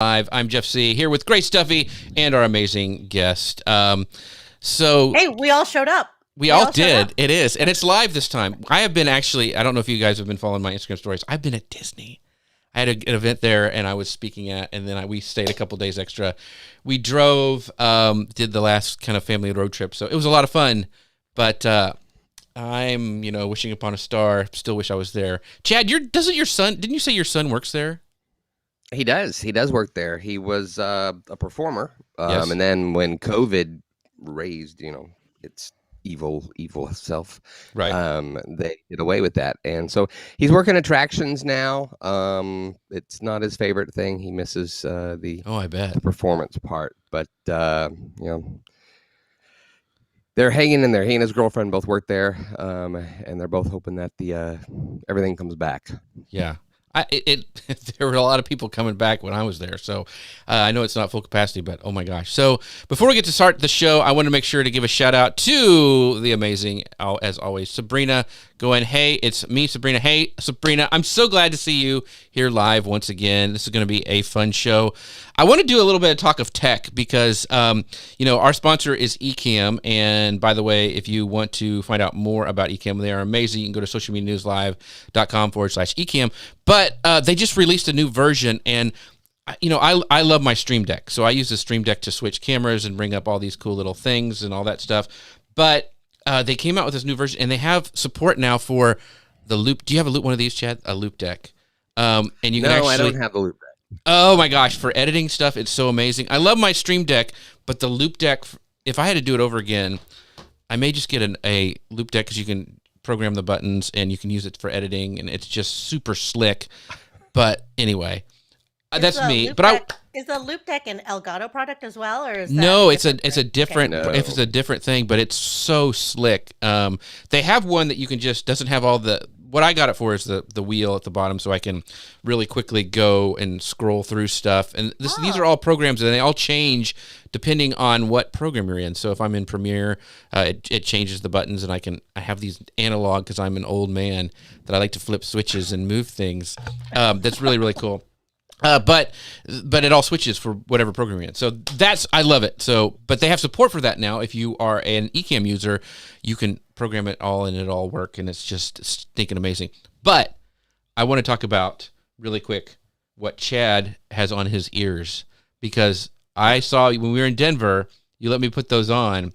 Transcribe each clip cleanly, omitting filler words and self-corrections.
Live. I'm Jeff C. here with Grace Duffy and our amazing guest. Hey, we all showed up. We all did. It is. And it's live this time. I have been actually, I don't know if you guys have been following my Instagram stories. I've been at Disney. I had an event there and I was speaking at, and then we stayed a couple days extra. We drove, did the last kind of family road trip. So it was a lot of fun, but I'm, wishing upon a star. Still wish I was there. Chad, didn't you say your son works there? He does. He does work there. He was a performer. Yes. And then when COVID raised, its evil self, right? They did away with that. And so he's working attractions now. It's not his favorite thing. He misses I bet. the performance part. But, they're hanging in there. He and his girlfriend both work there. And they're both hoping that everything comes back. Yeah. There were a lot of people coming back when I was there, so I know it's not full capacity, but oh my gosh. So before we get to start the show, I want to make sure to give a shout out to the amazing, as always, Sabrina, going, hey, it's me, Sabrina. Hey, Sabrina, I'm so glad to see you here live once again. This is going to be a fun show. I want to do a little bit of talk of tech because, our sponsor is Ecamm. And by the way, if you want to find out more about Ecamm, they are amazing. You can go to socialmedianewslive.com/Ecamm. But they just released a new version, and I love my Stream Deck. So I use the Stream Deck to switch cameras and bring up all these cool little things and all that stuff. But they came out with this new version, and they have support now for the loop. Do you have one of these, Chad? A loop deck. And you can I don't have the loop deck. Oh my gosh, for editing stuff, it's so amazing. I love my Stream Deck, but the loop deck, if I had to do it over again, I may just get a loop deck because you can program the buttons and you can use it for editing, and it's just super slick. But anyway, that's me. But is the loop deck an Elgato product as well, or is that no? It's a different. Okay. No. It's a different thing, but it's so slick. They have one that you can doesn't have all the. What I got it for is the wheel at the bottom, so I can really quickly go and scroll through stuff. And these are all programs, and they all change depending on what program you're in. So if I'm in Premiere, it changes the buttons, and I have these analog because I'm an old man that I like to flip switches and move things. That's really, really cool. But it all switches for whatever program you're in. So I love it. So, but they have support for that now. If you are an Ecamm user, you can program it all and it all work, and it's just stinking amazing. But I want to talk about really quick what Chad has on his ears, because I saw when we were in Denver, you let me put those on,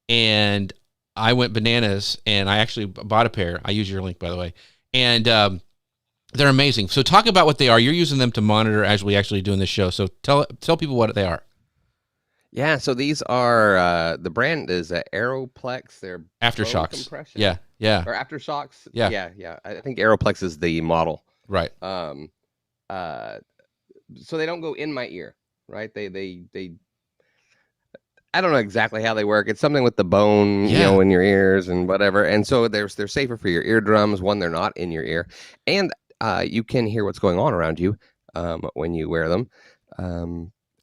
and I went bananas, and I actually bought a pair. I use your link, by the way, and they're amazing. So talk about what they are. You're using them to monitor as we actually doing this show. So tell people what they are. Yeah, so these are the brand is Aeroplex. They're Aftershocks. Compression. Yeah. Or Aftershocks. Yeah. I think Aeroplex is the model. Right. So they don't go in my ear, right? They I don't know exactly how they work. It's something with the bone, in your ears and whatever. And so they're safer for your eardrums when they're not in your ear, and you can hear what's going on around you when you wear them.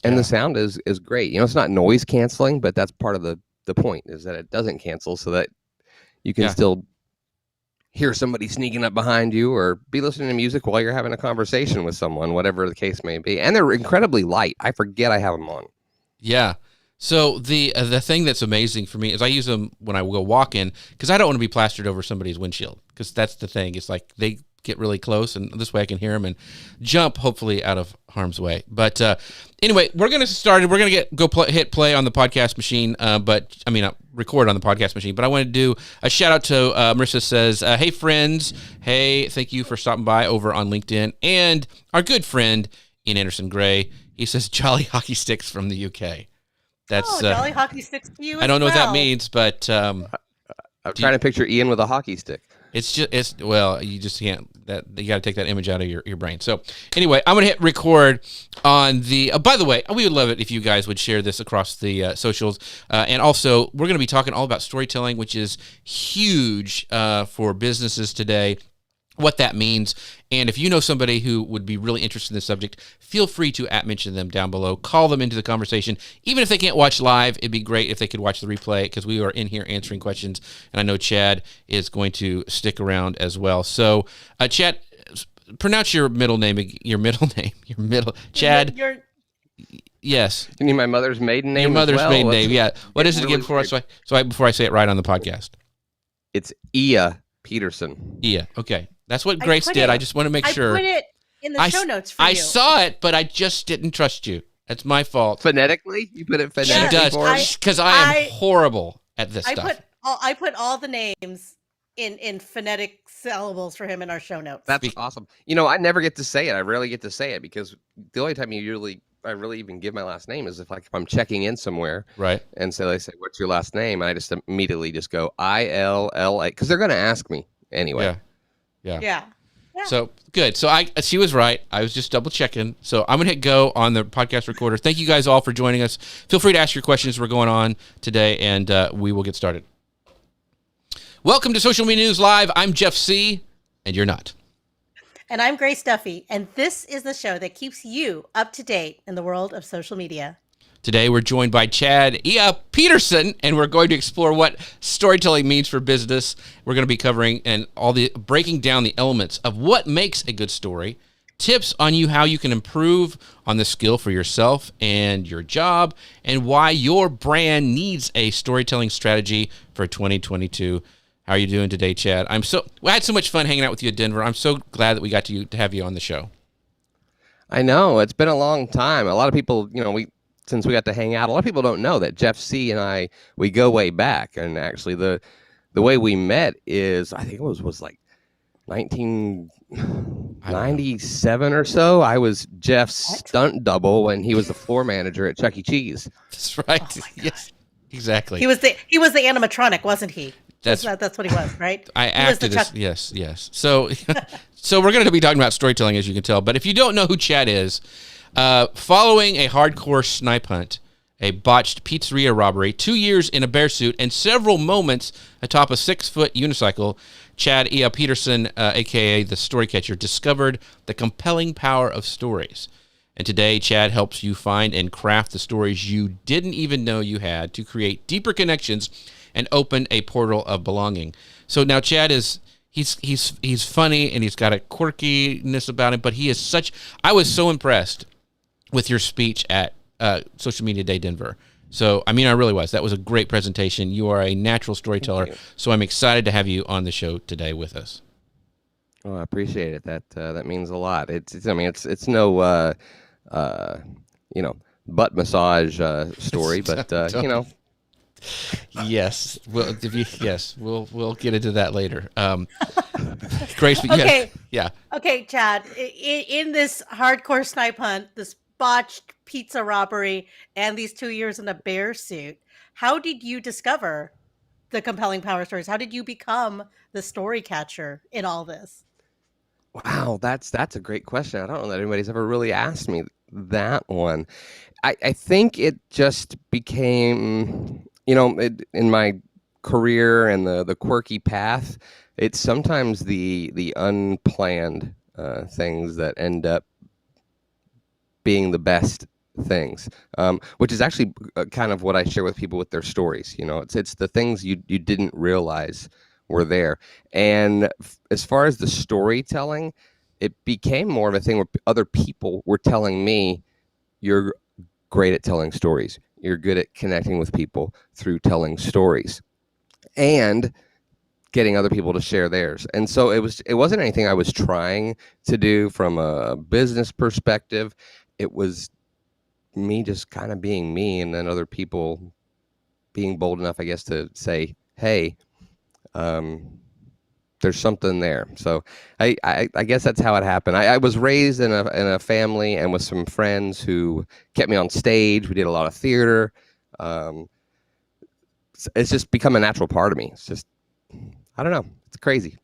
And the sound is great. It's not noise canceling, but that's part of the point, is that it doesn't cancel, so that you can still hear somebody sneaking up behind you or be listening to music while you're having a conversation with someone, whatever the case may be. And they're incredibly light. I forget I have them on. Yeah. So the thing that's amazing for me is I use them when I go walking, because I don't want to be plastered over somebody's windshield, because that's the thing. It's like they get really close, and this way I can hear them and jump, hopefully, out of harm's way. But anyway, we're going to start. We're going to hit play on the podcast machine, record on the podcast machine. But I want to do a shout out to Marissa says, hey, friends. Hey, thank you for stopping by over on LinkedIn. And our good friend, Ian Anderson Gray, he says, jolly hockey sticks from the UK. That's jolly hockey sticks to you. I don't know what that means, but I'm trying to picture Ian with a hockey stick. You just can't. You got to take that image out of your brain. So anyway, I'm gonna hit record on the. By the way, we would love it if you guys would share this across the socials, and also we're gonna be talking all about storytelling, which is huge for businesses today. What that means, and if you know somebody who would be really interested in this subject, feel free to mention them down below. Call them into the conversation. Even if they can't watch live, it'd be great if they could watch the replay, because we are in here answering questions, and I know Chad is going to stick around as well. So, Chad, pronounce your middle name. Chad. Yes. You need my mother's maiden name. Your mother's maiden name. Yeah. What is it really again before I say it right on the podcast? It's Ia Peterson. Ia. Okay. That's what Grace did. I just want to make sure. I put it in the show notes for you. I saw it, but I just didn't trust you. That's my fault. Phonetically? You put it phonetically? She does. Because I am horrible at this stuff. I put all the names in phonetic syllables for him in our show notes. That's awesome. I never get to say it. I rarely get to say it because the only time I really even give my last name is if I'm checking in somewhere, right? And so they say, "What's your last name?" And I just immediately just go ILLA because they're going to ask me anyway. Yeah. So good. So she was right. I was just double checking. So I'm gonna hit go on the podcast recorder. Thank you guys all for joining us. Feel free to ask your questions. We're going on today, and we will get started. Welcome to Social Media News Live. I'm Jeff C., and you're not. And I'm Grace Duffy, and this is the show that keeps you up to date in the world of social media. Today, we're joined by Chad Peterson, and we're going to explore what storytelling means for business. We're going to be covering breaking down the elements of what makes a good story, tips on how you can improve on the skill for yourself and your job, and why your brand needs a storytelling strategy for 2022. How are you doing today, Chad? I had so much fun hanging out with you at Denver. I'm so glad that we got to have you on the show. I know it's been a long time. A lot of people, since we got to hang out, a lot of people don't know that Jeff C. and we go way back. And actually, the way we met is, I think it was like 1997 or so. I was Jeff's stunt double when he was the floor manager at Chuck E. Cheese. That's right. Oh yes, exactly. He was the animatronic, wasn't he? That's what he was, right? I acted as, yes. So we're going to be talking about storytelling, as you can tell. But if you don't know who Chad is, following a hardcore snipe hunt, a botched pizzeria robbery, 2 years in a bear suit, and several moments atop a 6-foot unicycle, Chad Peterson, a.k.a. the Story Catcher, discovered the compelling power of stories. And today, Chad helps you find and craft the stories you didn't even know you had to create deeper connections and open a portal of belonging. So now Chad he's funny and he's got a quirkiness about him, but I was so impressed with your speech at Social Media Day Denver. So, I really was. That was a great presentation. You are a natural storyteller, so I'm excited to have you on the show today with us. Oh, I appreciate it. That means a lot. It's no butt massage story, but Yes. Well, we'll get into that later. Grace, okay. Yeah. Okay, Chad. In this hardcore snipe hunt, this botched pizza robbery, and these 2 years in a bear suit, how did you discover the compelling power stories? How did you become the story catcher in all this? Wow, that's a great question. I don't know that anybody's ever really asked me that one. I think it just became, in my career and the quirky path, it's sometimes the unplanned things that end up being the best things, which is actually kind of what I share with people with their stories. It's the things you didn't realize were there. And as far as the storytelling, it became more of a thing where other people were telling me, you're great at telling stories. You're good at connecting with people through telling stories and getting other people to share theirs. And so it wasn't anything I was trying to do from a business perspective. It was me just kind of being me, and then other people being bold enough, I guess, to say, hey, there's something there. So I guess that's how it happened. I was raised in a family and with some friends who kept me on stage. We did a lot of theater. It's just become a natural part of me. It's just, I don't know. It's crazy.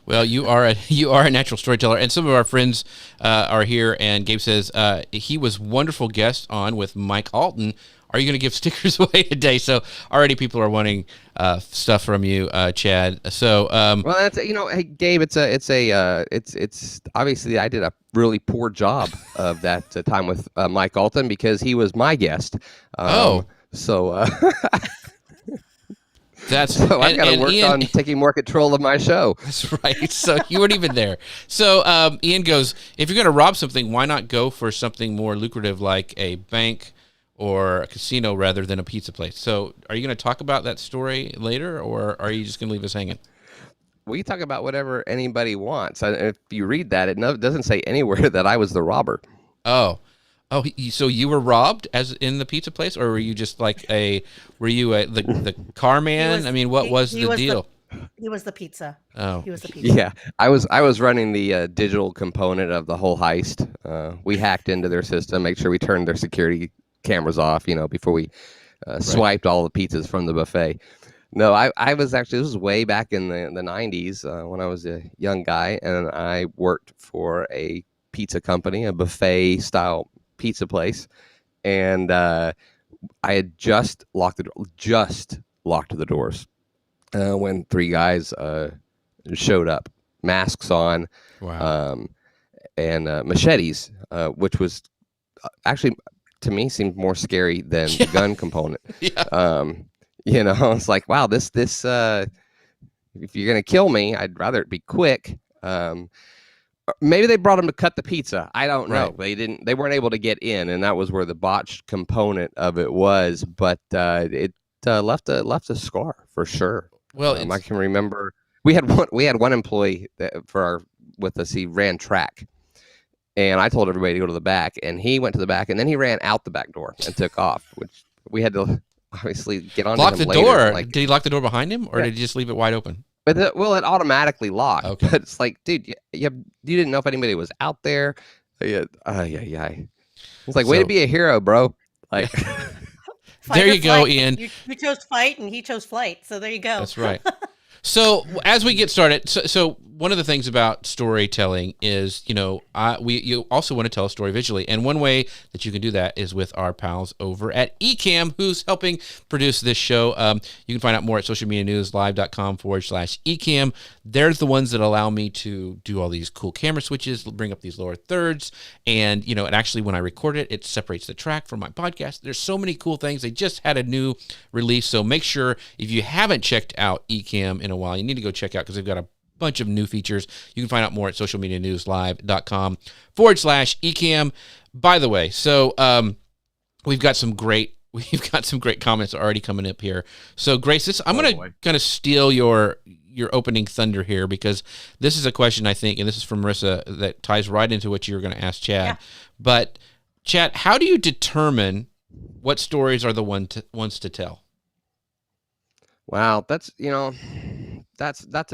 Well, you are a natural storyteller, and some of our friends are here. And Gabe says he was wonderful guest on with Mike Alton. Are you going to give stickers away today? So already people are wanting stuff from you, Chad. So well, that's hey Gabe, it's obviously I did a really poor job of that time with Mike Alton because he was my guest. So That's So I've got to and work Ian, on taking more control of my show. That's right. So you weren't even there. So Ian goes, if you're going to rob something, why not go for something more lucrative like a bank or a casino rather than a pizza place? So are you going to talk about that story later, or are you just going to leave us hanging? We talk about whatever anybody wants. If you read that, it doesn't say anywhere that I was the robber. Oh, so you were robbed as in the pizza place, or were you just like the car man? I mean, what was the deal? He was the pizza. Oh, He was the pizza. Yeah, I was running the digital component of the whole heist. We hacked into their system, make sure we turned their security cameras off, before we swiped all the pizzas from the buffet. No, I was actually, this was way back in the 90s when I was a young guy, and I worked for a pizza company, a buffet style pizza place, and I had just locked the doors when three guys showed up, masks on, wow. and machetes, which was actually, to me, seemed more scary than the gun component. Yeah. It's like, wow, this if you're gonna kill me, I'd rather it be quick. Maybe they brought them to cut the pizza. I don't know. Right. They weren't able to get in, and that was where the botched component of it was. But it left a scar for sure. Well, I can remember we had one employee with us. He ran track, and I told everybody to go to the back, and he went to the back, and then he ran out the back door and took off, which we had to obviously get on. Lock the later. door. Did he lock the door behind him, or did he just leave it wide open? But it automatically locked. Okay. But it's like, dude, you didn't know if anybody was out there. Yeah. It's like, way to be a hero, bro. Like, there you go, Ian. You chose fight, and he chose flight. So there you go. That's right. So as we get started, so one of the things about storytelling is, you also want to tell a story visually. And one way that you can do that is with our pals over at Ecamm, who's helping produce this show. You can find out more at socialmedianewslive.com/Ecamm. They're the ones that allow me to do all these cool camera switches, bring up these lower thirds. And, and actually when I record it, it separates the track from my podcast. There's so many cool things. They just had a new release. So make sure if you haven't checked out Ecamm in a while, you need to go check out because they've got a bunch of new features. You can find out more at socialmedianewslive.com/Ecamm. By the way, so we've got some great comments already coming up here. So Grace, I'm going to kind of steal your opening thunder here because this is a question I think, and this is from Marissa, that ties right into what you were going to ask Chad. Yeah. But Chad, how do you determine what stories are the ones to tell? Wow, that's a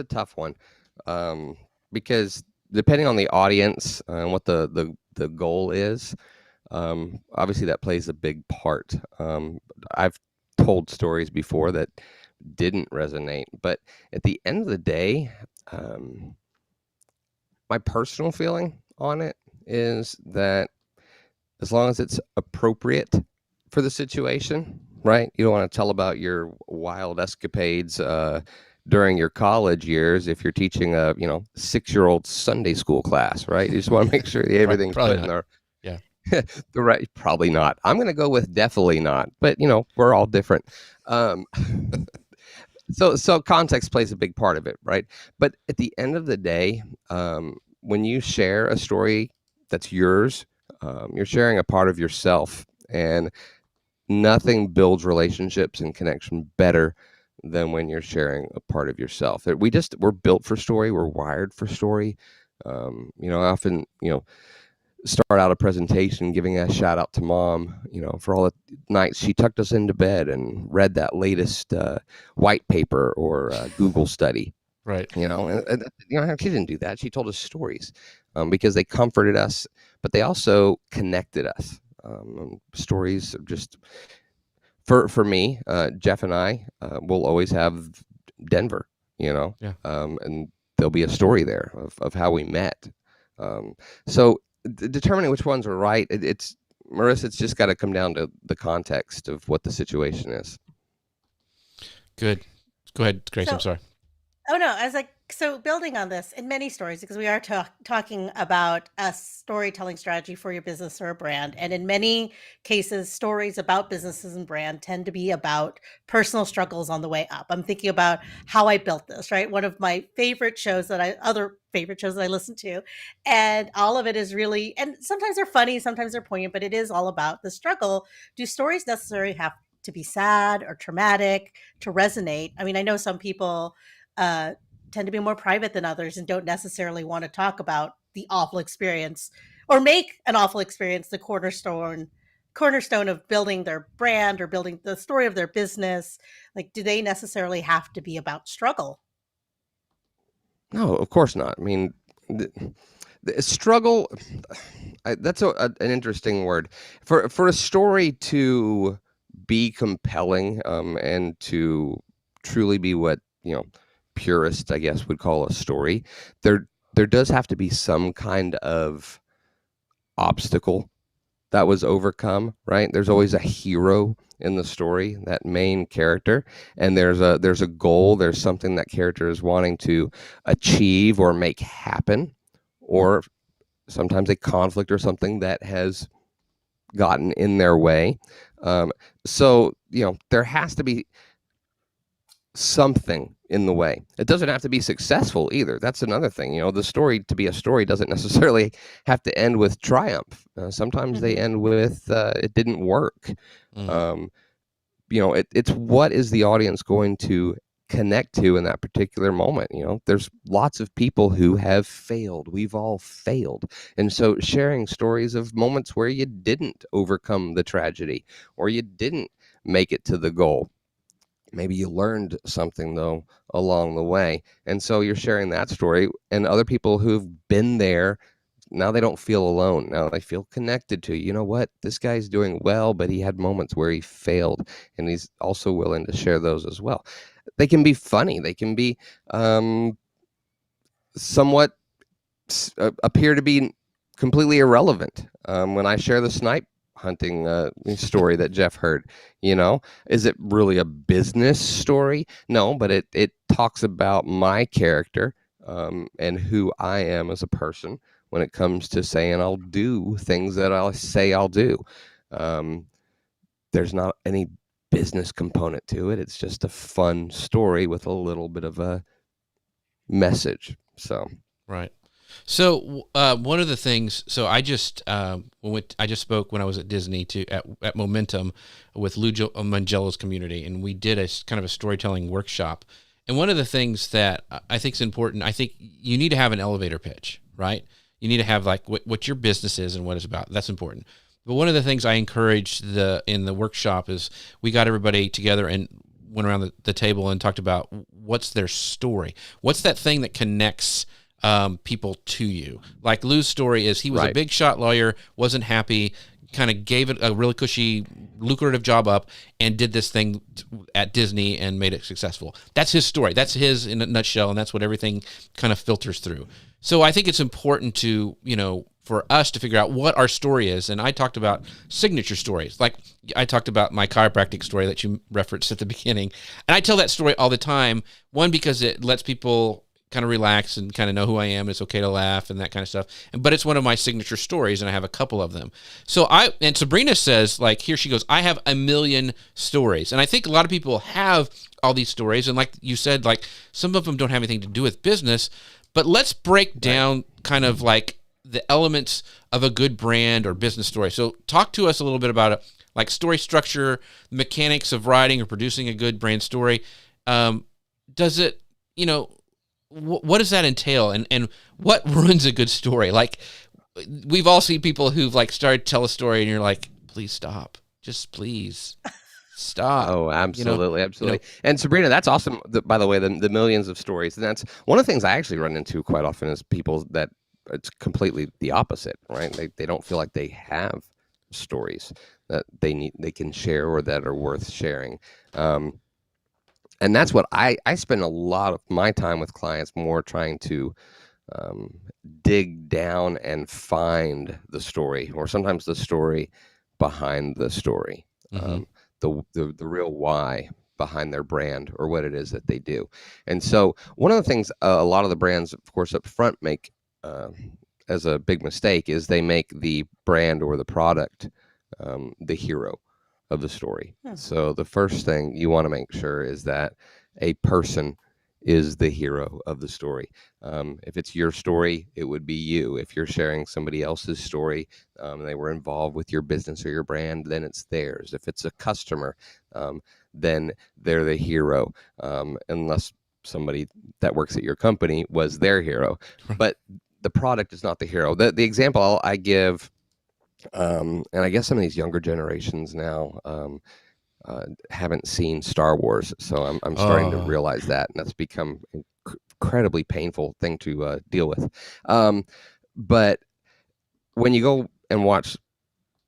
tough one, because depending on the audience and what the goal is, obviously that plays a big part. I've told stories before that didn't resonate, but at the end of the day, my personal feeling on it is that as long as it's appropriate for the situation, right? You don't want to tell about your wild escapades during your college years if you're teaching a 6-year-old Sunday school class, right? You just want to make sure everything's put in there. Yeah. The right, probably not. I'm going to go with definitely not, but we're all different. So context plays a big part of it, right? But at the end of the day, when you share a story that's yours, you're sharing a part of yourself, and nothing builds relationships and connection better than when you're sharing a part of yourself. We're built for story. We're wired for story. I often, start out a presentation giving a shout out to mom, for all the nights she tucked us into bed and read that latest white paper or Google study. Right. She didn't do that. She told us stories because they comforted us, but they also connected us. Stories are just, for me, Jeff and I will always have Denver, Yeah. And there'll be a story there of how we met. So determining which ones are right, it's Marissa, it's just got to come down to the context of what the situation is. Good. Go ahead, Grace. I'm sorry. Oh no, I was like, so building on this in many stories, because we are talking about a storytelling strategy for your business or a brand. And in many cases, stories about businesses and brand tend to be about personal struggles on the way up. I'm thinking about How I Built This, right? One of my favorite shows other favorite shows that I listen to. And all of it is really, and sometimes they're funny, sometimes they're poignant, but it is all about the struggle. Do stories necessarily have to be sad or traumatic to resonate? I mean, I know some people uh, tend to be more private than others and don't necessarily want to talk about the awful experience or make an awful experience the cornerstone of building their brand or building the story of their business. Like, do they necessarily have to be about struggle? No, of course not. I mean, the struggle. That's an interesting word for a story to be compelling, and to truly be what purists, I guess, would call a story. There does have to be some kind of obstacle that was overcome, right? There's always a hero in the story, that main character, and there's a goal, there's something that character is wanting to achieve or make happen, or sometimes a conflict or something that has gotten in their way. So there has to be something in the way. It doesn't have to be successful either. That's another thing. The story, to be a story, doesn't necessarily have to end with triumph. Sometimes they end with it didn't work. Um, it's what is the audience going to connect to in that particular moment. There's lots of people who have failed. We've all failed. And so sharing stories of moments where you didn't overcome the tragedy or you didn't make it to the goal. Maybe you learned something, though, along the way. And so you're sharing that story, and other people who've been there, now they don't feel alone. Now they feel connected to, you know what, this guy's doing well, but he had moments where he failed, and he's also willing to share those as well. They can be funny. They can be somewhat appear to be completely irrelevant. When I share the snipe hunting story that Jeff heard, is it really a business story? No, but it talks about my character and who I am as a person when it comes to saying I'll do things that I'll say I'll do. There's not any business component to it. It's just a fun story with a little bit of a message. So right. So one of the things, so I just spoke when I was at Disney at Momentum with Lou Mangello's community, and we did a kind of a storytelling workshop. And one of the things that I think is important, I think you need to have an elevator pitch, right? You need to have like what your business is and what it's about. That's important. But one of the things I encouraged in the workshop is we got everybody together and went around the table and talked about what's their story. What's that thing that connects people to you? Like Lou's story is he was a big shot lawyer, wasn't happy, kind of gave it a really cushy, lucrative job up, and did this thing at Disney and made it successful. That's his story. That's his in a nutshell, and that's what everything kind of filters through. So I think it's important to, for us to figure out what our story is. And I talked about signature stories. Like I talked about my chiropractic story that you referenced at the beginning. And I tell that story all the time. One, because it lets people kind of relax and kind of know who I am. It's okay to laugh and that kind of stuff. But it's one of my signature stories, and I have a couple of them. And Sabrina says, like, here she goes, I have a million stories. And I think a lot of people have all these stories. And like you said, like some of them don't have anything to do with business. But let's break down kind of like the elements of a good brand or business story. So talk to us a little bit about it, like story structure, mechanics of writing or producing a good brand story. Does it, what does that entail, and what ruins a good story? Like we've all seen people who've like started to tell a story and you're like, please stop, just please stop. Oh, absolutely. Absolutely. And Sabrina, that's awesome. By the way, the millions of stories. And that's one of the things I actually run into quite often is people that it's completely the opposite, right? They don't feel like they have stories that they can share or that are worth sharing. And that's what I spend a lot of my time with clients more trying to dig down and find the story, or sometimes the story behind the story. The real why behind their brand or what it is that they do. And so one of the things a lot of the brands, of course, up front make as a big mistake is they make the brand or the product the hero of the story. So the first thing you want to make sure is that a person is the hero of the story. If it's your story, it would be you. If you're sharing somebody else's story, they were involved with your business or your brand, then it's theirs. If it's a customer, then they're the hero, unless somebody that works at your company was their hero. But the product is not the hero. The example I give, and I guess some of these younger generations now haven't seen Star Wars, so I'm starting to realize that, and that's become an incredibly painful thing to deal with. But when you go and watch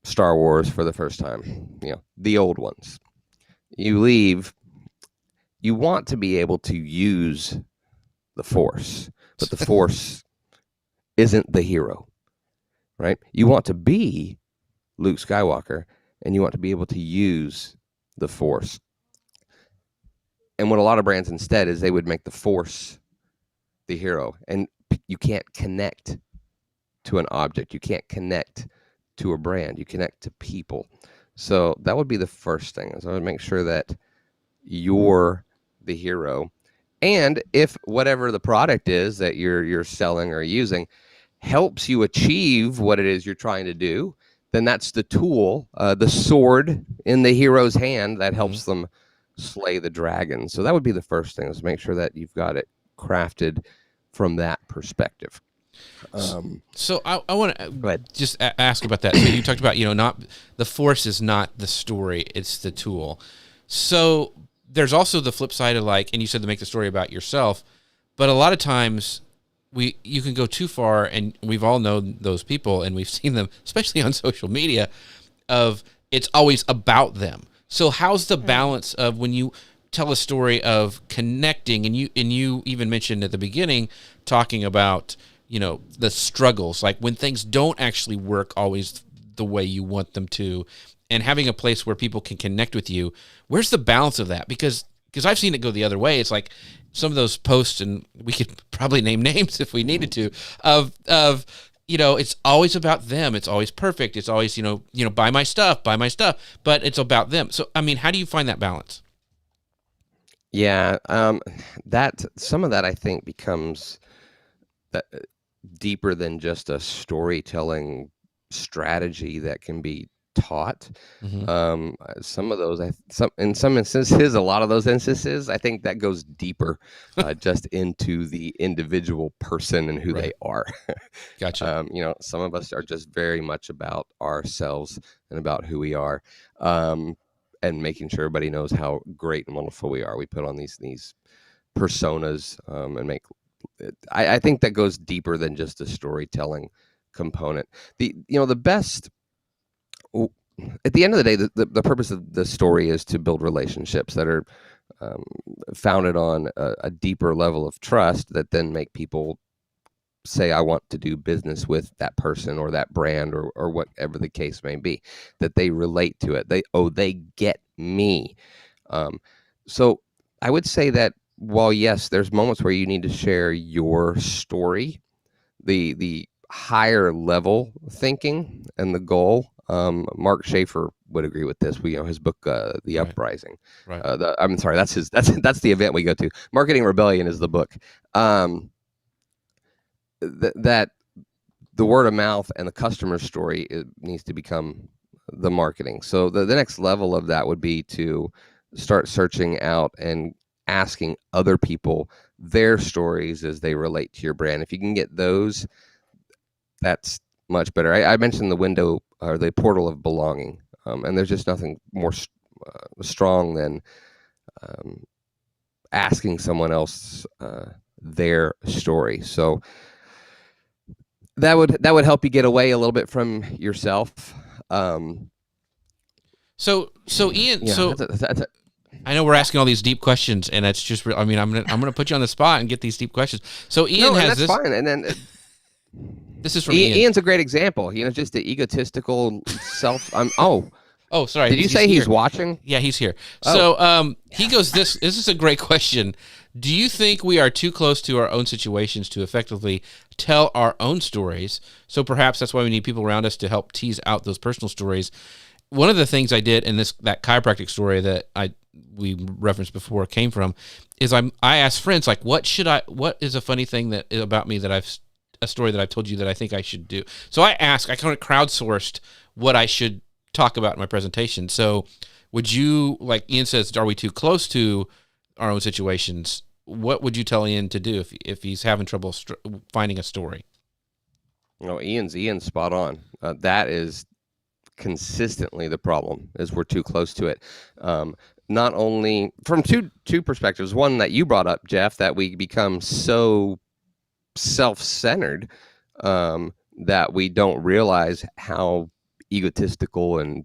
Star Wars for the first time, the old ones, you leave, you want to be able to use the Force, but the Force isn't the hero, right? You want to be Luke Skywalker, and you want to be able to use the Force. And what a lot of brands instead is they would make the Force the hero, and you can't connect to an object. You can't connect to a brand. You connect to people. So that would be the first thing. So I would make sure that you're the hero. And if whatever the product is that you're selling or using helps you achieve what it is you're trying to do, then that's the tool, the sword in the hero's hand that helps them slay the dragon. So that would be the first thing, is make sure that you've got it crafted from that perspective. So I want to just ask about that. So you talked about, not the Force is not the story, it's the tool. So there's also the flip side of and you said to make the story about yourself, but a lot of times you can go too far, and we've all known those people, and we've seen them, especially on social media, of it's always about them. So how's the balance of when you tell a story of connecting, and you even mentioned at the beginning talking about the struggles, like when things don't actually work always the way you want them to, and having a place where people can connect with you. Where's the balance of that? Because I've seen it go the other way. It's like some of those posts, and we could probably name names if we needed to, of it's always about them. It's always perfect. It's always, buy my stuff, but it's about them. So, I mean, how do you find that balance? Yeah, that some of that I think becomes deeper than just a storytelling strategy that can be taught. Some of those, in some instances, a lot of those instances, I think that goes deeper, just into the individual person and who they are. Gotcha. Some of us are just very much about ourselves and about who we are, and making sure everybody knows how great and wonderful we are. We put on these personas, and make. I think that goes deeper than just a storytelling component. The best. At the end of the day, the purpose of the story is to build relationships that are founded on a deeper level of trust that then make people say, I want to do business with that person or that brand or whatever the case may be, that they relate to it. They get me. So I would say that while, yes, there's moments where you need to share your story, the higher level thinking and the goal, Mark Schaefer would agree with this. His book, The Uprising. Right. I'm sorry, that's the event we go to. Marketing Rebellion is the book. That the word of mouth and the customer story, it needs to become the marketing. So the next level of that would be to start searching out and asking other people their stories as they relate to your brand. If you can get those, that's much better. I mentioned the window or the portal of belonging, and there's just nothing more strong than asking someone else their story. So that would help you get away a little bit from yourself. So Ian, yeah, I know we're asking all these deep questions, and it's just, I'm gonna put you on the spot and get these deep questions. So Ian has that's this. Fine. And then this is from Ian. Ian's a great example. Just the egotistical self. Oh, sorry. Did you say he's watching? Yeah, he's here. Oh. So he goes, this is a great question. Do you think we are too close to our own situations to effectively tell our own stories? So perhaps that's why we need people around us to help tease out those personal stories. One of the things I did in that chiropractic story that we referenced before came from is I asked friends, like, what is a funny thing that about me that a story that I've told you that I think I should do. So I kind of crowdsourced what I should talk about in my presentation. So would you, like Ian says, are we too close to our own situations? What would you tell Ian to do if he's having trouble finding a story? Ian's spot on. That is consistently the problem, is we're too close to it. Not only from two perspectives. One that you brought up, Jeff, that we become so self-centered that we don't realize how egotistical and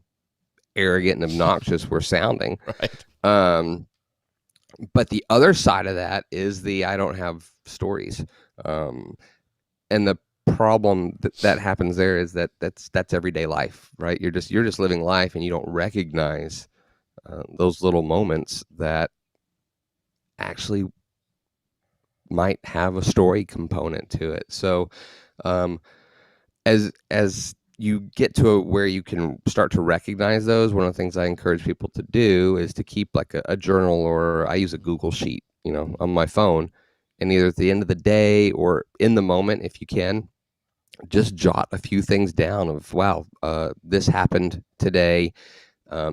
arrogant and obnoxious we're sounding. Right. But the other side of that is I don't have stories. And the problem that happens there is that's everyday life, right? You're just living life, and you don't recognize those little moments that actually might have a story component to it. So as you get to where you can start to recognize those, one of the things I encourage people to do is to keep like a journal, or I use a Google Sheet, on my phone, and either at the end of the day or in the moment, if you can, just jot a few things down of, wow, this happened today.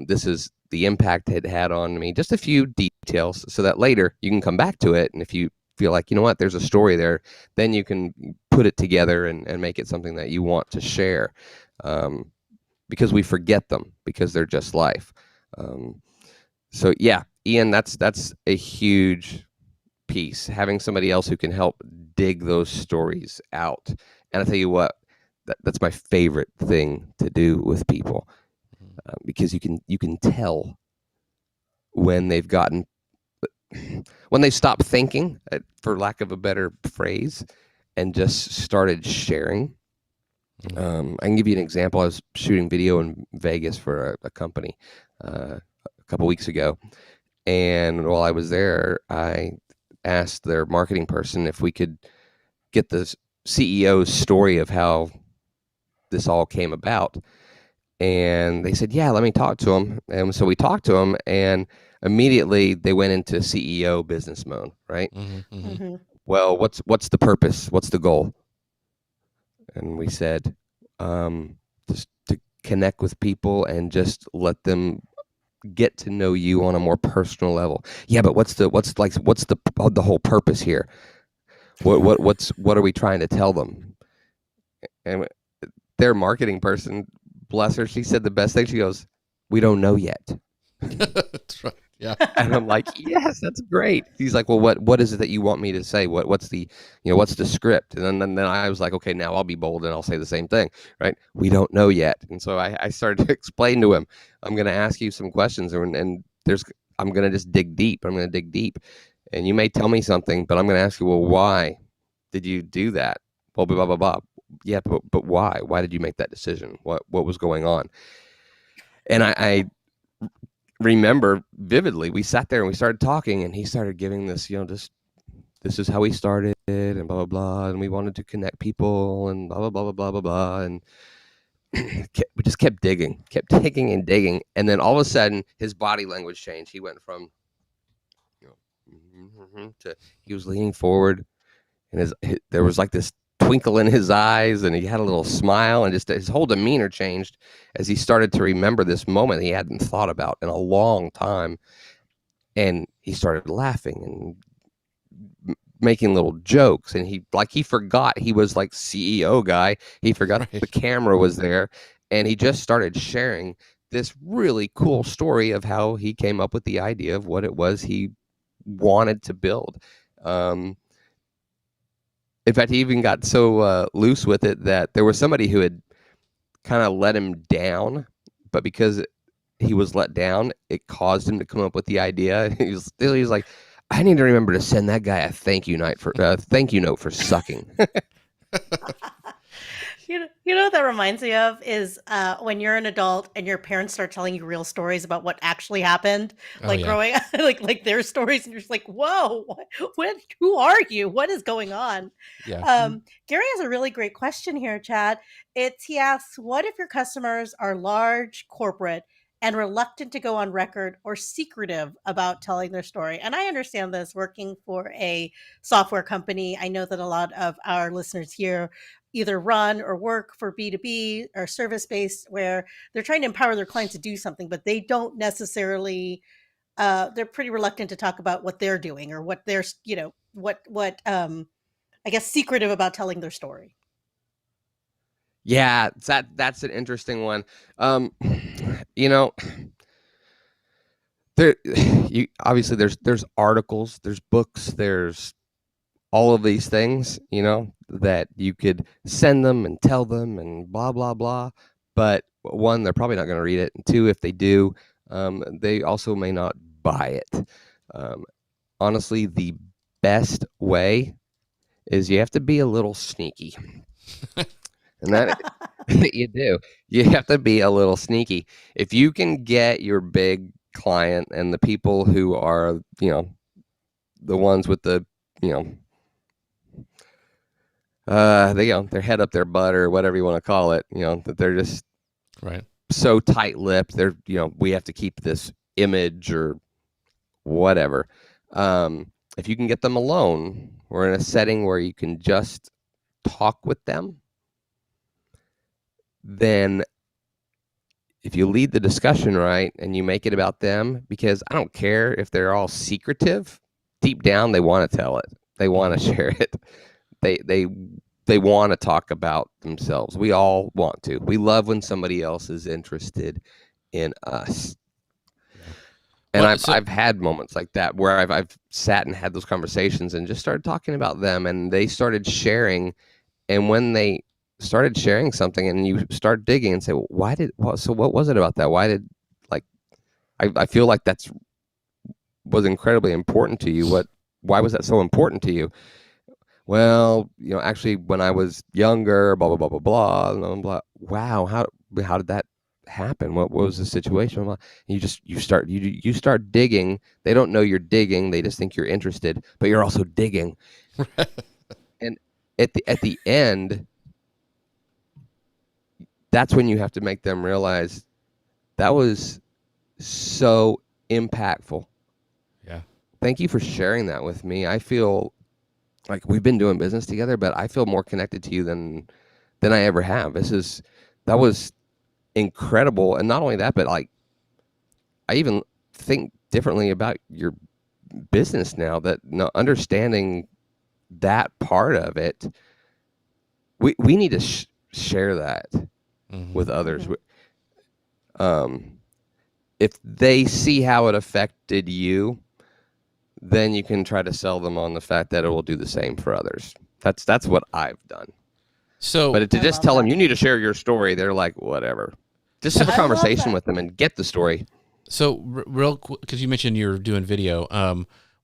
This is the impact it had on me. Just a few details so that later you can come back to it. And if you feel like, there's a story there, then you can put it together and make it something that you want to share. Because we forget them because they're just life. So yeah, Ian, that's a huge piece. Having somebody else who can help dig those stories out. And I'll tell you what, that's my favorite thing to do with people, because you can tell when they've stopped thinking, for lack of a better phrase, and just started sharing. I can give you an example. I was shooting video in Vegas for a company a couple weeks ago, and while I was there, I asked their marketing person if we could get the CEO's story of how this all came about. And they said, yeah, let me talk to him. And so we talked to him, and immediately they went into CEO business mode, right? Well, what's the purpose? What's the goal? And we said, just to connect with people and just let them get to know you on a more personal level. Yeah, but what's the whole purpose here? What are we trying to tell them? And their marketing person, bless her, she said the best thing. She goes, "We don't know yet." That's right. Yeah. And I'm like, yes, that's great. He's like, well, what is it that you want me to say? What's the script? And then I was like, okay, now I'll be bold and I'll say the same thing, right? We don't know yet. And so I started to explain to him, I'm going to ask you some questions, and I'm going to just dig deep. I'm going to dig deep, and you may tell me something, but I'm going to ask you, well, why did you do that? Well, blah, blah, blah, blah. Yeah, but why? Why did you make that decision? What was going on? And I remember vividly, we sat there and we started talking, and he started giving this, this is how we started, and blah, blah, blah, and we wanted to connect people, and blah, blah, blah, blah, blah, blah, blah, and we just kept digging and digging, and then all of a sudden, his body language changed. He went from, to he was leaning forward, and there was like this twinkle in his eyes, and he had a little smile, and just his whole demeanor changed as he started to remember this moment he hadn't thought about in a long time. And he started laughing and making little jokes, and he forgot he was like CEO guy. He forgot the camera was there, and he just started sharing this really cool story of how he came up with the idea of what it was he wanted to build. In fact, he even got so loose with it that there was somebody who had kind of let him down, but because he was let down, it caused him to come up with the idea. He was like, I need to remember to send that guy a thank you note for sucking. You know what that reminds me of is when you're an adult and your parents start telling you real stories about what actually happened, Oh like yeah. growing up, like their stories, and you're just like, "Whoa, who are you? What is going on?" Yeah. Gary has a really great question here, Chad. He asks, "What if your customers are large, corporate, and reluctant to go on record or secretive about telling their story?" And I understand this working for a software company. I know that a lot of our listeners here either run or work for B2B or service based where they're trying to empower their clients to do something, but they don't necessarily they're pretty reluctant to talk about what they're doing or what they're, what I guess secretive about telling their story. Yeah, that's an interesting one. You know, there you obviously there's articles, there's books, there's all of these things, that you could send them and tell them and blah blah blah. But one, they're probably not going to read it, and two, if they do, they also may not buy it. Honestly, the best way is you have to be a little sneaky, and that you do. You have to be a little sneaky. If you can get your big client and the people who are, the ones with the, their head up their butt or whatever you want to call it, that they're just Right. so tight-lipped. They're, we have to keep this image or whatever. If you can get them alone or in a setting where you can just talk with them, then if you lead the discussion right and you make it about them, because I don't care if they're all secretive, deep down they want to tell it. They want to share it. They want to talk about themselves. We all want to. We love when somebody else is interested in us. And I've had moments like that where I've sat and had those conversations and just started talking about them, and they started sharing. And when they started sharing something, and you start digging and say, well, so what was it about that? Why did, like, I feel like was incredibly important to you. Why was that so important to you? Well, actually, when I was younger, blah blah blah blah blah, blah, blah. Wow, how did that happen? What was the situation? You start digging. They don't know you're digging. They just think you're interested, but you're also digging. And at the end, that's when you have to make them realize that was so impactful. Yeah. Thank you for sharing that with me. I feel like we've been doing business together, but I feel more connected to you than I ever have. That was incredible. And not only that, but like, I even think differently about your business now, that understanding that part of it, we need to share that with others. If they see how it affected you, then you can try to sell them on the fact that it will do the same for others. That's what I've done. So, but to just tell them you need to share your story, they're like, whatever. Just have a conversation with them and get the story. So real quick, because you mentioned you're doing video.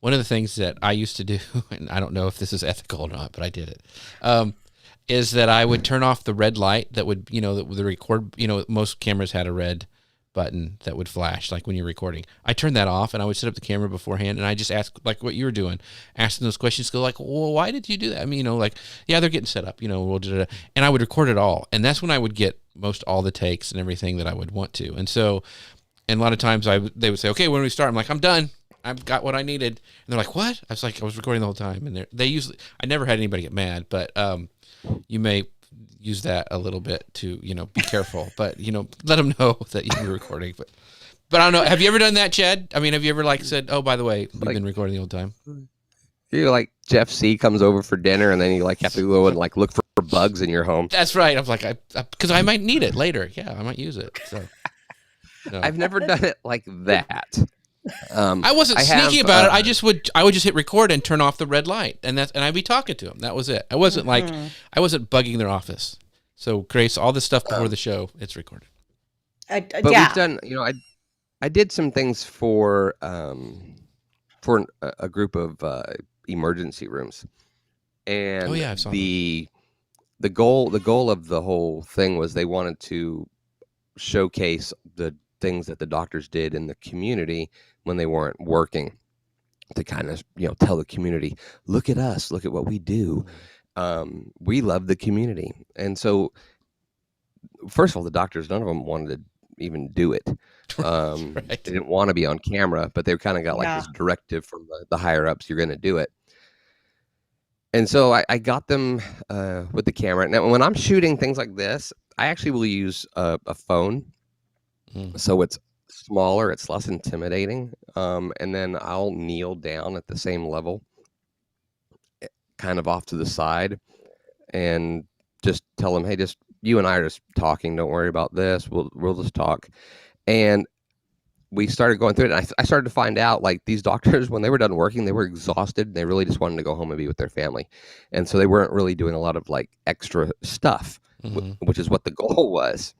One of the things that I used to do, and I don't know if this is ethical or not, but I did it, is that I would turn off the red light that would, that the record, most cameras had a red button that would flash, like when you're recording. I turned that off, and I would set up the camera beforehand, and I just ask, like what you were doing, asking those questions, go like, well, why did you do that? I mean, like, yeah, they're getting set up, and I would record it all, and that's when I would get most all the takes and everything that I would want to. And so, and a lot of times they would say, okay, when we start, I'm like, I'm done. I've got what I needed. And they're like, what? I was like, I was recording the whole time. And they usually, I never had anybody get mad, but you may use that a little bit to, be careful, but, let them know that you're recording. But I don't know. Have you ever done that, Chad? I mean, have you ever said, oh, by the way, we've been recording the whole time? You're like Jeff C comes over for dinner, and then you have to go and look for bugs in your home. That's right. I'm like, because I might need it later. Yeah, I might use it. So. No. I've never done it like that. I wasn't sneaky about it. I would just hit record and turn off the red light, and I'd be talking to them. That was it. I wasn't I wasn't bugging their office. So Grace, all this stuff before the show, it's recorded. But we've done. I did some things for a group of emergency rooms, and the goal of the whole thing was they wanted to showcase the things that the doctors did in the community when they weren't working, to kind of tell the community, look at us, look at what we do. We love the community. And so first of all, the doctors, none of them wanted to even do it. Right. They didn't want to be on camera, but they kind of got like this directive from the higher ups, you're going to do it. And so I got them with the camera. Now, when I'm shooting things like this, I actually will use a phone. So it's smaller, it's less intimidating. And then I'll kneel down at the same level, kind of off to the side, and just tell them, hey, just you and I are just talking. Don't worry about this. We'll just talk. And we started going through it, and I started to find out, like, these doctors, when they were done working, they were exhausted, and they really just wanted to go home and be with their family. And so they weren't really doing a lot of, like, extra stuff, which is what the goal was.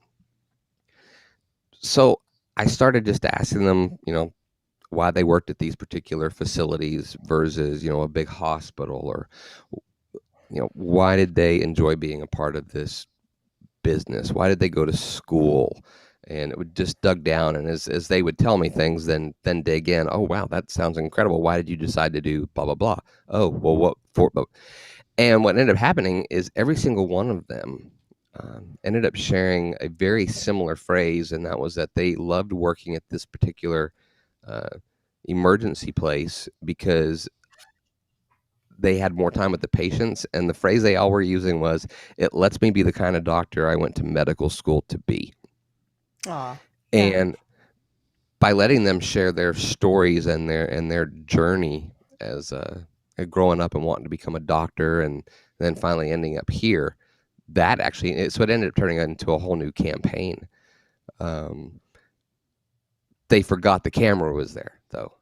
So I started just asking them, why they worked at these particular facilities versus, a big hospital, or, why did they enjoy being a part of this business? Why did they go to school? And it would just dug down, and as they would tell me things, then dig in. Oh, wow, that sounds incredible. Why did you decide to do blah, blah, blah? Oh, well, what for? And what ended up happening is every single one of them ended up sharing a very similar phrase, and that was that they loved working at this particular emergency place because they had more time with the patients. And the phrase they all were using was, it lets me be the kind of doctor I went to medical school to be. And by letting them share their stories and their journey as growing up and wanting to become a doctor, and then finally ending up here, that actually, so it ended up turning into a whole new campaign. They forgot the camera was there, though.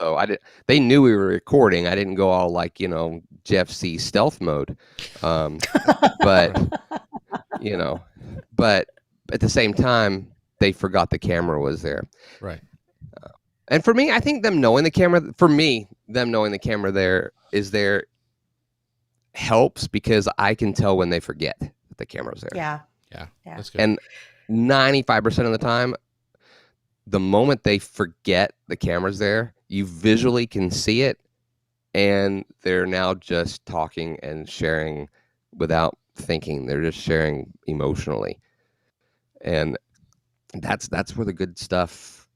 So they knew we were recording. I didn't go all like, Jeff C. stealth mode. But at the same time, they forgot the camera was there. Right. And for me, I think them knowing the camera there helps, because I can tell when they forget that the camera's there. Yeah. That's good. And 95% of the time, the moment they forget the camera's there, you visually can see it, and they're now just talking and sharing without thinking. They're just sharing emotionally. And that's where the good stuff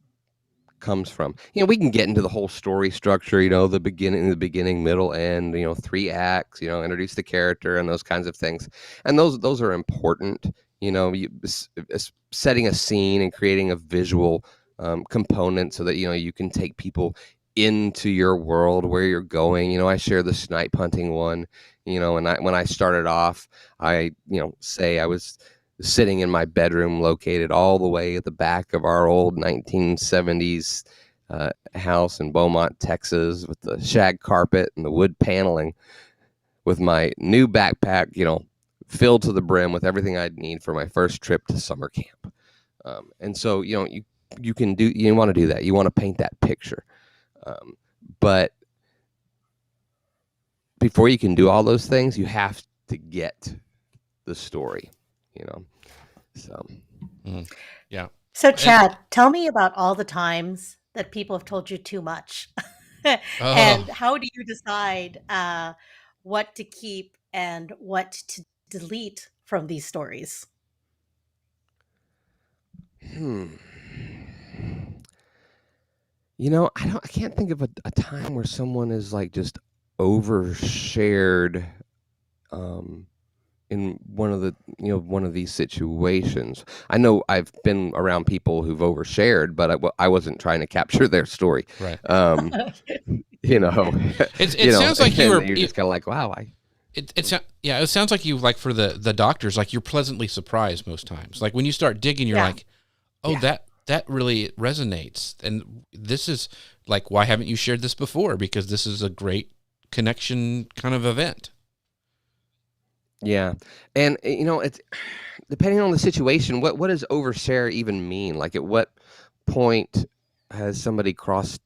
comes from. We can get into the whole story structure, the beginning, middle, end, 3 acts, introduce the character and those kinds of things. And those are important, setting a scene and creating a visual component so that, you can take people into your world, where you're going. I share the snipe hunting one, and when I started off, I say I was sitting in my bedroom, located all the way at the back of our old 1970s house in Beaumont, Texas, with the shag carpet and the wood paneling, with my new backpack, filled to the brim with everything I'd need for my first trip to summer camp. And so, you want to do that. You want to paint that picture. But before you can do all those things, you have to get the story. So yeah. So Chad, tell me about all the times that people have told you too much, and how do you decide what to keep and what to delete from these stories? I can't think of a time where someone is like just overshared in one of these situations. I know I've been around people who've overshared, but I wasn't trying to capture their story. Right. It sounds like you're just kind of like, wow. It sounds like you, like, for the doctors, like, you're pleasantly surprised most times. Like, when you start digging, you're like, oh, that really resonates. And this is like, why haven't you shared this before? Because this is a great connection kind of event. Yeah. And it's depending on the situation, what does overshare even mean? Like, at what point has somebody crossed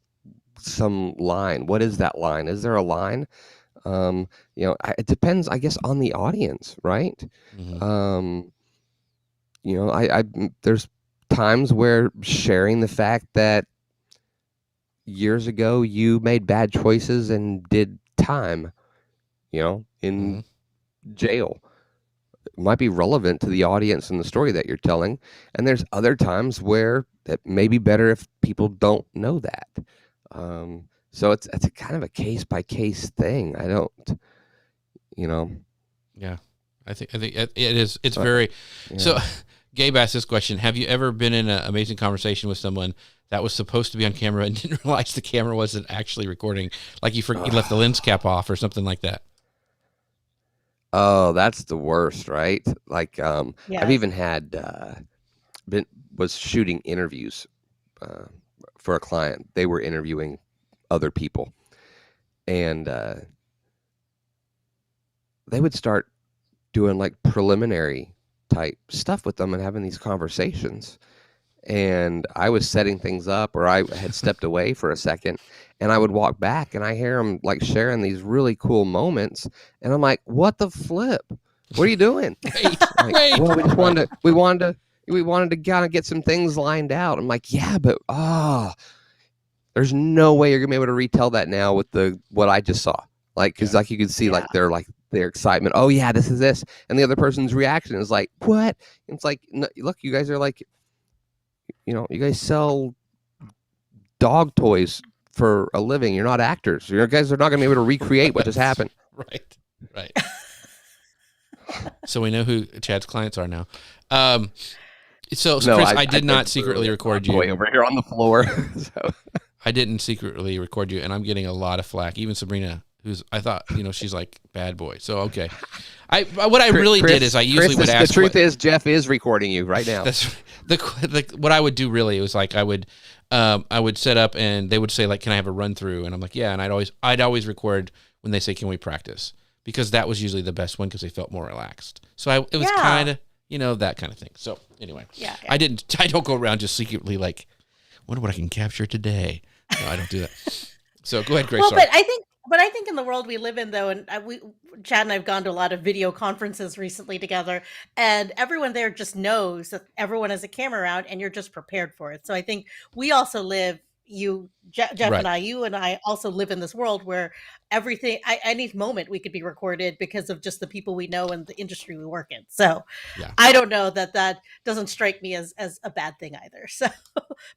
some line? What is that line? Is there a line? It depends, I guess, on the audience, right? Mm-hmm. I there's times where sharing the fact that years ago you made bad choices and did time, in Mm-hmm. jail, might be relevant to the audience and the story that you're telling. And there's other times where it may be better if people don't know that. So it's a kind of a case by case thing. I don't, Yeah, I think it is. It's so, very yeah. so. Gabe asked this question: have you ever been in an amazing conversation with someone that was supposed to be on camera and didn't realize the camera wasn't actually recording? Like you left the lens cap off or something like that. Oh, that's the worst, right? Like, I've Yes. even had was shooting interviews for a client. They were interviewing other people, and they would start doing like preliminary type stuff with them and having these conversations. And I was setting things up, or I had stepped away for a second, and I would walk back and I hear them like sharing these really cool moments. And I'm like, what the flip? What are you doing? Wait, Like, wait. well, we wanted to kind of get some things lined out. I'm like, yeah, but there's no way you're gonna be able to retell that now with what I just saw. Like, because like you could see like their excitement. Oh yeah, this is this, and the other person's reaction is like, what? And it's like, no, look, you guys are like, you guys sell dog toys for a living. You're not actors. You guys are not gonna be able to recreate what just happened. Right. So we know who Chad's clients are now. So No, Chris, I did not secretly record you. Boy over here on the floor. So. I didn't secretly record you, and I'm getting a lot of flack. Even Sabrina, I thought, she's like bad boy. So okay, what I really did is I usually would ask. The truth is, Jeff is recording you right now. That's what I would do. Really, it was like I would set up, and they would say like, "Can I have a run through?" And I'm like, "Yeah." And I'd always record when they say, "Can we practice?" Because that was usually the best one because they felt more relaxed. So it was kind of that kind of thing. So anyway, I don't go around just secretly like, wonder what I can capture today. No, I don't do that. So go ahead, Grace. Well, sorry. but I think in the world we live in, though, and Chad and I've gone to a lot of video conferences recently together, and everyone there just knows that everyone has a camera around, and you're just prepared for it. So I think we also live. Jeff Right. and you and I also live in this world where everything, any moment we could be recorded because of just the people we know and the industry we work in. So I don't know that doesn't strike me as a bad thing either. So,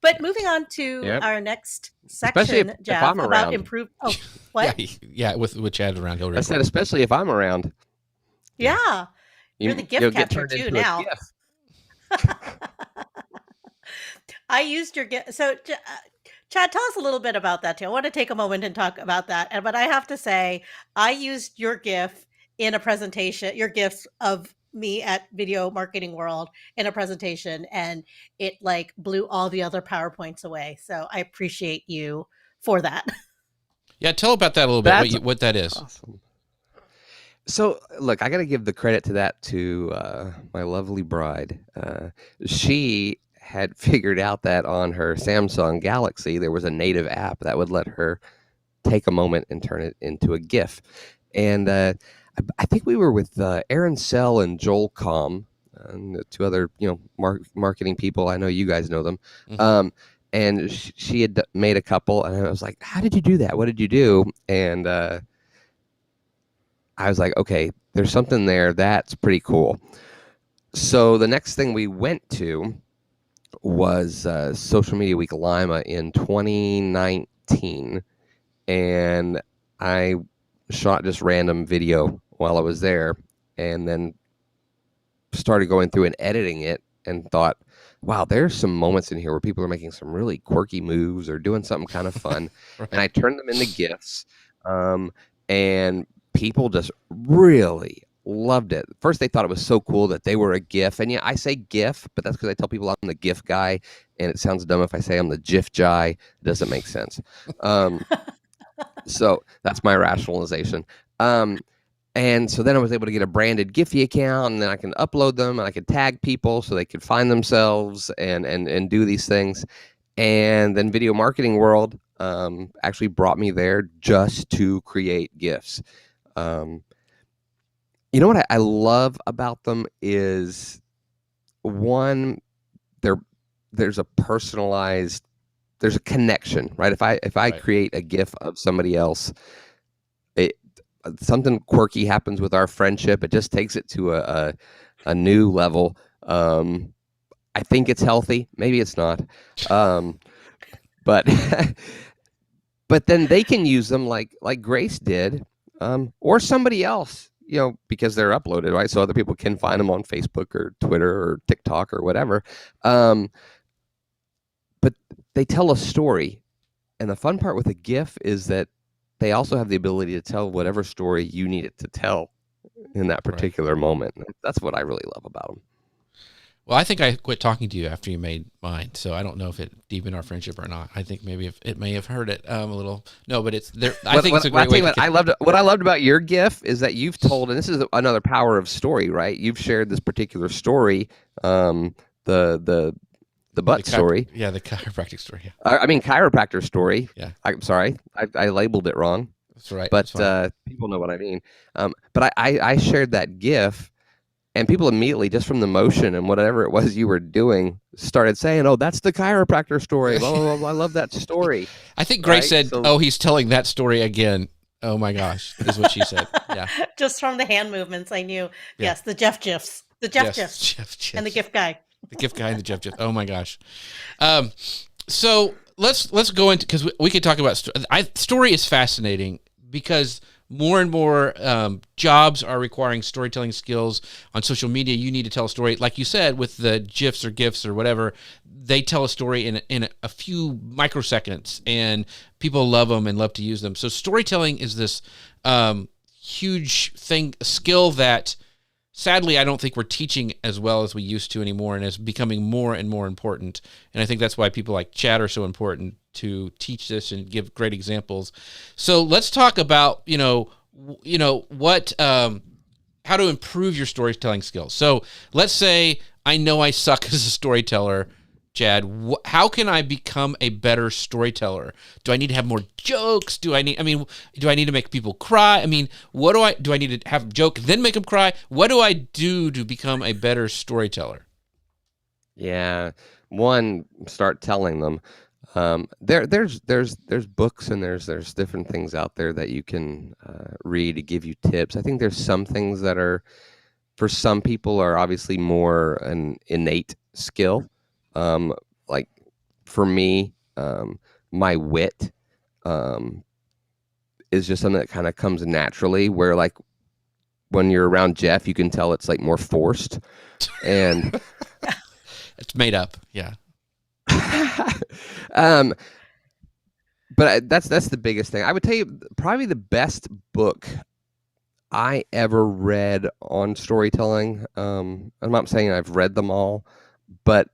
but moving on to our next section, Jeff, if I'm about around. improved. Oh, what? Yeah, with Chad around, he'll record. I said, especially if I'm around. Yeah, you're the gift catcher too now. I used your gift. So, Chad, tell us a little bit about that too. I want to take a moment and talk about that. But I have to say, I used your GIF in a presentation, your GIFs of me at Video Marketing World in a presentation, and it like blew all the other PowerPoints away. So I appreciate you for that. Yeah, tell about that a little bit, what that is. Awesome. So, look, I got to give the credit to that to my lovely bride. She had figured out that on her Samsung Galaxy, there was a native app that would let her take a moment and turn it into a GIF. And I think we were with Aaron Sell and Joel Com, and the two other, marketing people. I know you guys know them. Mm-hmm. And she had made a couple, and I was like, how did you do that? What did you do? And I was like, okay, there's something there. That's pretty cool. So the next thing we went to was Social Media Week Lima in 2019. And I shot just random video while I was there, and then started going through and editing it and thought, wow, there's some moments in here where people are making some really quirky moves or doing something kind of fun. Right. And I turned them into GIFs. And people just really loved it. First, they thought it was so cool that they were a GIF. And I say GIF, but that's because I tell people I'm the GIF guy. And it sounds dumb if I say I'm the GIF guy. It doesn't make sense. So that's my rationalization. And so then I was able to get a branded Giphy account, and then I can upload them, and I could tag people so they could find themselves and do these things. And then Video Marketing World actually brought me there just to create GIFs. Um, you know what I love about them is one, there there's a personalized, there's a connection, right? If I Right. create a GIF of somebody else, it something quirky happens with our friendship. It just takes it to a new level. I think it's healthy. Maybe it's not. But but then they can use them like Grace did, or somebody else, because they're uploaded, right? So other people can find them on Facebook or Twitter or TikTok or whatever. But they tell a story, and the fun part with a GIF is that they also have the ability to tell whatever story you need it to tell in that particular moment. That's what I really love about them. Well, I think I quit talking to you after you made mine, so I don't know if it deepened our friendship or not. I think maybe if it may have hurt it a little. No, but it's there. I think it's a great way. What I loved about your GIF is that you've told, and this is another power of story, right? You've shared this particular story, the butt story. Yeah, the chiropractic story. Yeah. I mean chiropractor story. Yeah. I'm sorry, I labeled it wrong. That's right. But people know what I mean. But I shared that GIF. And people immediately, just from the motion and whatever it was you were doing, started saying, "Oh, that's the chiropractor story. Blah, blah, blah, I love that story." I think Grace said, "Oh, he's telling that story again." Oh my gosh, is what she said. Yeah. Just from the hand movements, I knew. Yeah. Yes, the Jeff GIFs, the Jeff GIFs, and the GIF guy. The GIF guy and the Jeff GIF. Oh my gosh. So let's go into, because we could talk about story is fascinating because more and more jobs are requiring storytelling skills on social media. You need to tell a story, like you said, with the GIFs or GIFs or whatever. They tell a story in a few microseconds, and people love them and love to use them. So storytelling is this huge thing, a skill that sadly I don't think we're teaching as well as we used to anymore, and is becoming more and more important. And I think that's why people like Chad are so important to teach this and give great examples. So let's talk about, what, how to improve your storytelling skills. So let's say I know I suck as a storyteller. Chad, how can I become a better storyteller? Do I need to have more jokes? Do I need to make people cry? What do I need to have a joke, then make them cry? What do I do to become a better storyteller? Yeah. One, start telling them. There's books and there's different things out there that you can read to give you tips. I think there's some things that are, for some people, are obviously more an innate skill. Like for me, my wit is just something that kind of comes naturally, where like when you're around Jeff, you can tell it's like more forced, and it's made up. Yeah. But that's the biggest thing. I would tell you probably the best book I ever read on storytelling. I'm not saying I've read them all, but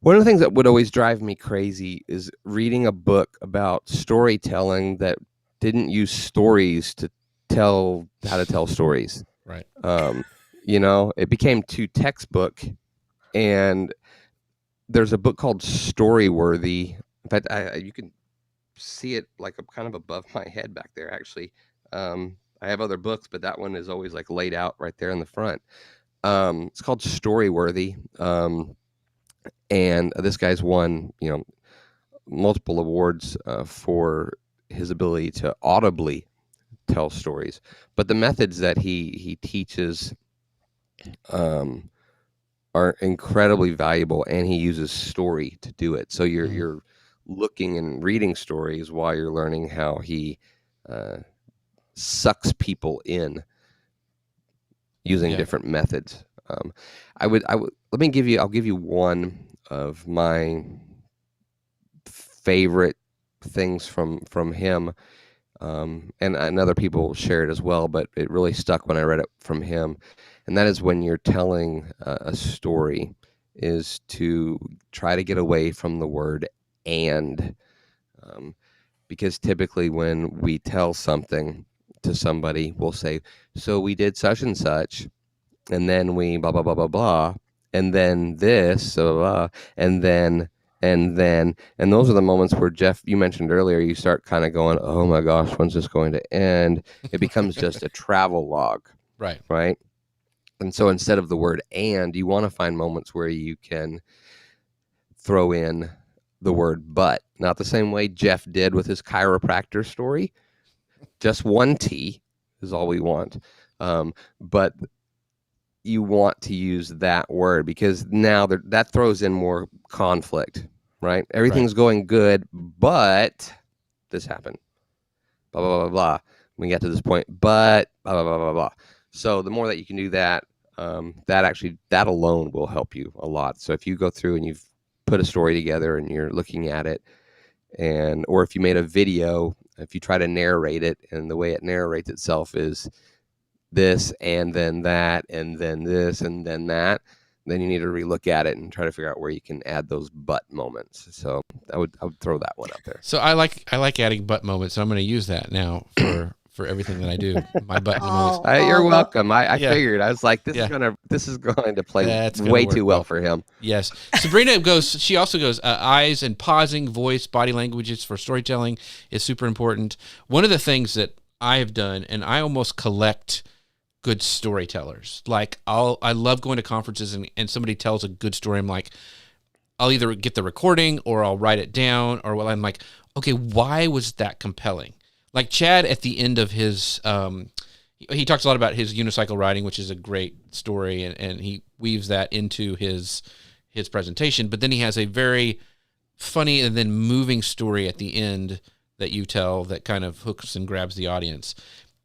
one of the things that would always drive me crazy is reading a book about storytelling that didn't use stories to tell how to tell stories. Right. It became too textbook, and there's a book called Storyworthy. In fact, you can see it like kind of above my head back there, actually. I have other books, but that one is always like laid out right there in the front. It's called Storyworthy. And this guy's won, multiple awards for his ability to audibly tell stories. But the methods that he teaches are incredibly valuable, and he uses story to do it. So you're looking and reading stories while you're learning how he sucks people in using different methods. I'll give you one of my favorite things from him, and other people share it as well, but it really stuck when I read it from him. And that is, when you're telling a story, is to try to get away from the word "and," because typically when we tell something to somebody, we'll say, "So we did such and such, and then we blah blah blah blah blah, and then this, blah, blah, blah, and then And those are the moments where, Jeff, you mentioned earlier, you start kind of going, oh my gosh, when's this going to end? It becomes just a travel log. Right. And so instead of the word "and," you want to find moments where you can throw in the word "but." Not the same way Jeff did with his chiropractor story. Just one T is all we want. But you want to use that word because now that throws in more conflict, right? Everything's going good, but this happened. Blah, blah, blah, blah. We get to this point, but blah, blah, blah, blah, blah. So the more that you can do that, that alone will help you a lot. So if you go through and you've put a story together and you're looking at it, or if you made a video, if you try to narrate it, and the way it narrates itself is this and then that and then this and then that, then you need to relook at it and try to figure out where you can add those but moments. So I would throw that one up there. So I like adding but moments. So I'm going to use that now for everything that I do. My but moments. You're welcome. I figured. I was like, this is going to play way too well for him. Yes. Sabrina she also goes, eyes and pausing, voice, body languages for storytelling is super important. One of the things that I have done, and I almost collect good storytellers. Like I love going to conferences and somebody tells a good story. I'm like, I'll either get the recording or I'll write it down, or I'm like, okay, why was that compelling? Like Chad at the end of his, he talks a lot about his unicycle riding, which is a great story, and he weaves that into his presentation. But then he has a very funny and then moving story at the end that you tell that kind of hooks and grabs the audience.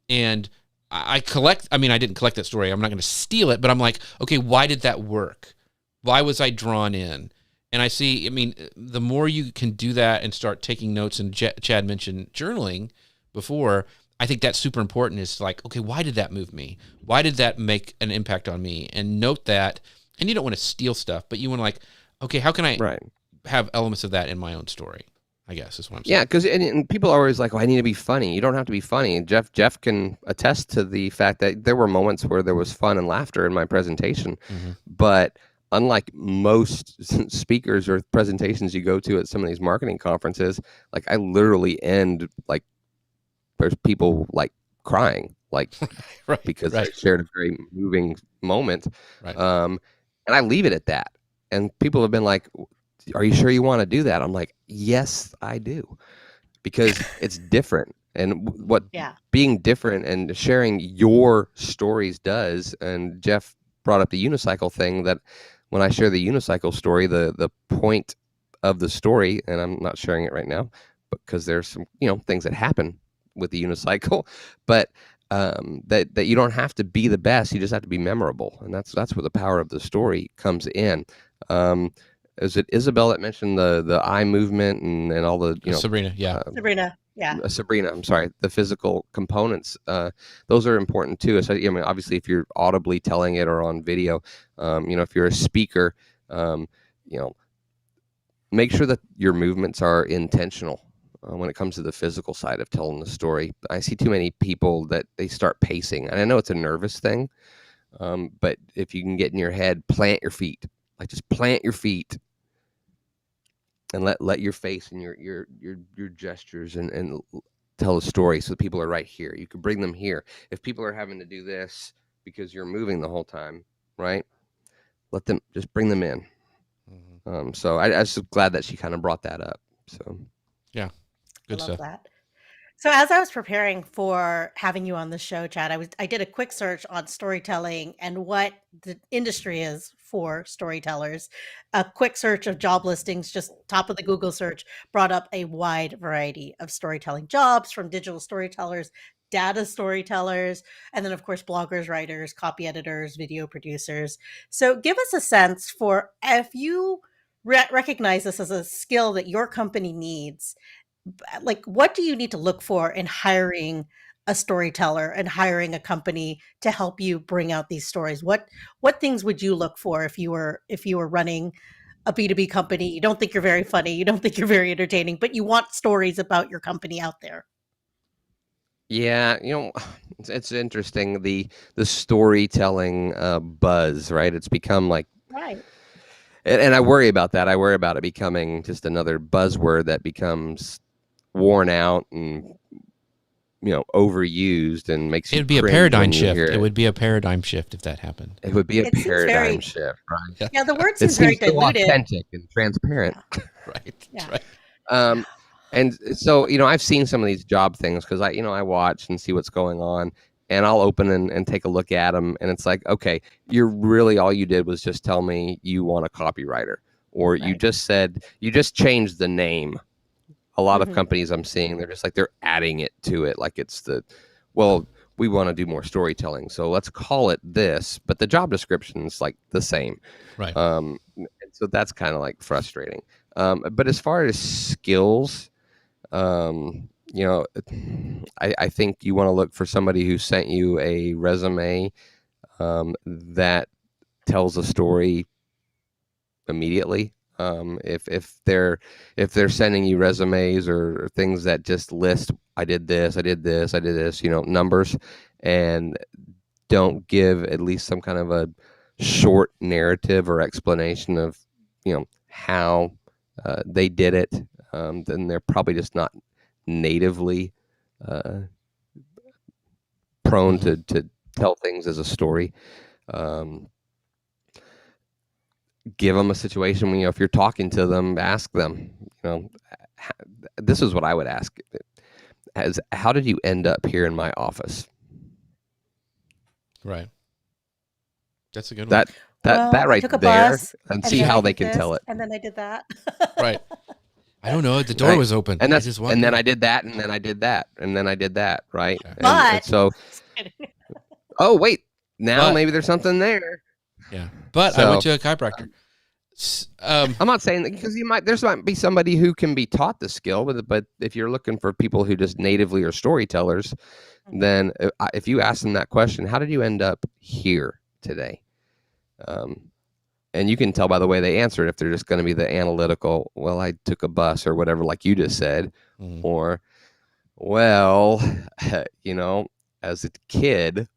And I didn't collect that story. I'm not going to steal it, but I'm like, okay, why did that work? Why was I drawn in? And I see, the more you can do that and start taking notes, and Chad mentioned journaling before, I think that's super important. Is like, okay, why did that move me? Why did that make an impact on me? And note that, and you don't want to steal stuff, but you want to like, okay, how can I have elements of that in my own story? I guess is what I'm saying. Yeah, because and people are always like, "Oh, I need to be funny." You don't have to be funny. Jeff can attest to the fact that there were moments where there was fun and laughter in my presentation, but unlike most speakers or presentations you go to at some of these marketing conferences, like I literally end like there's people like crying, like because I shared a very moving moment, and I leave it at that. And people have been like, are you sure you want to do that? I'm like, yes, I do, because it's different. And what being different and sharing your stories does, and Jeff brought up the unicycle thing, that when I share the unicycle story, the point of the story, and I'm not sharing it right now because there's some, things that happen with the unicycle, but that you don't have to be the best, you just have to be memorable. And that's where the power of the story comes in. Is it Isabel that mentioned the eye movement and all the Sabrina, Sabrina, I'm sorry, the physical components. Those are important too. So obviously, if you're audibly telling it or on video, if you're a speaker, make sure that your movements are intentional when it comes to the physical side of telling the story. I see too many people that they start pacing, and I know it's a nervous thing, but if you can get in your head, plant your feet. Like just plant your feet. And let your face and your gestures and tell a story, so people are right here. You could bring them here. If people are having to do this because you're moving the whole time, right? Let them, just bring them in. So I was just glad that she kind of brought that up. So yeah, good stuff. That. So as I was preparing for having you on the show, Chad, I did a quick search on storytelling and what the industry is for storytellers. A quick search of job listings, just top of the Google search, brought up a wide variety of storytelling jobs, from digital storytellers, data storytellers, and then of course bloggers, writers, copy editors, video producers. So give us a sense for, if you recognize this as a skill that your company needs, like what do you need to look for in hiring a storyteller and hiring a company to help you bring out these stories? What things would you look for if you were running a B2B company? You don't think you're very funny, you don't think you're very entertaining, but you want stories about your company out there. Yeah, it's interesting, the storytelling buzz, right? It's become like And I worry about that. I worry about it becoming just another buzzword that becomes worn out and overused and makes you It'd be a cringe paradigm when you shift. hear It it. would be a paradigm shift if that happened. It would be a It seems paradigm very shift, right? yeah. The word It seems very seems so diluted. authentic and transparent. Yeah. Right. Yeah. Right. Um, and so, I've seen some of these job things because I watch and see what's going on, and I'll open and take a look at them. And it's like, okay, you're really, all you did was just tell me you want a copywriter, or you Right. just changed the name. A lot of Mhm. companies I'm seeing, they're just like, they're adding it to it. Like well, we want to do more storytelling, so let's call it this, but the job description is like the same. Right. And so that's kind of like frustrating. But as far as skills, I think you want to look for somebody who sent you a resume that tells a story immediately. If they're sending you resumes or things that just list, I did this, I did this, I did this, numbers, and don't give at least some kind of a short narrative or explanation of how they did it, then they're probably just not natively prone to tell things as a story. Give them a situation when, if you're talking to them, ask them, this is what I would ask, as how did you end up here in my office? Right. That's a good one. That Well, right I took a there, bus, and and see then how I they did can this, tell it. and then I did that. Right. I don't know. The door Right. was open. And I that's just walked and then in. I did that, and then I did that, and then I did that, right? Yeah. And But so, Just kidding. oh wait, now But- maybe there's something there. Yeah. But I went to a chiropractor. I'm not saying that, because might be somebody who can be taught the skill, but if you're looking for people who just natively are storytellers, then if you ask them that question, how did you end up here today? And you can tell by the way they answer it if they're just going to be the analytical, well, I took a bus or whatever, like you just said, or, well, as a kid,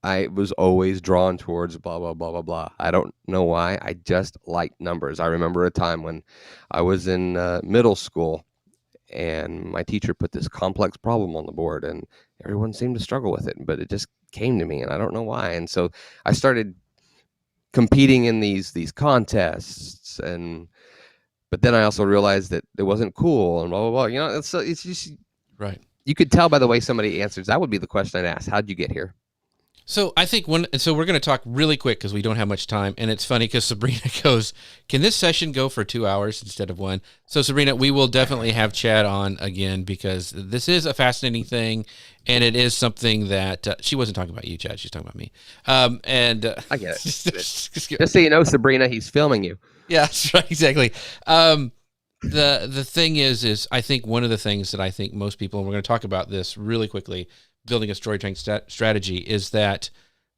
I was always drawn towards blah, blah, blah, blah, blah. I don't know why. I just like numbers. I remember a time when I was in middle school and my teacher put this complex problem on the board and everyone seemed to struggle with it, but it just came to me and I don't know why. And so I started competing in these contests, but then I also realized that it wasn't cool and blah, blah, blah. It's just, Right. you could tell by the way somebody answers. That would be the question I'd ask. How'd you get here? So I think so we're going to talk really quick because we don't have much time. And it's funny because Sabrina goes, can this session go for 2 hours instead of 1? So Sabrina, we will definitely have Chad on again because this is a fascinating thing. And it is something that she wasn't talking about you, Chad. She's talking about me. I get it. Just so you know, Sabrina, he's filming you. Yeah, that's right. Exactly. The thing is I think one of the things that I think most people, and we're going to talk about this really quickly, building a storytelling strategy, is that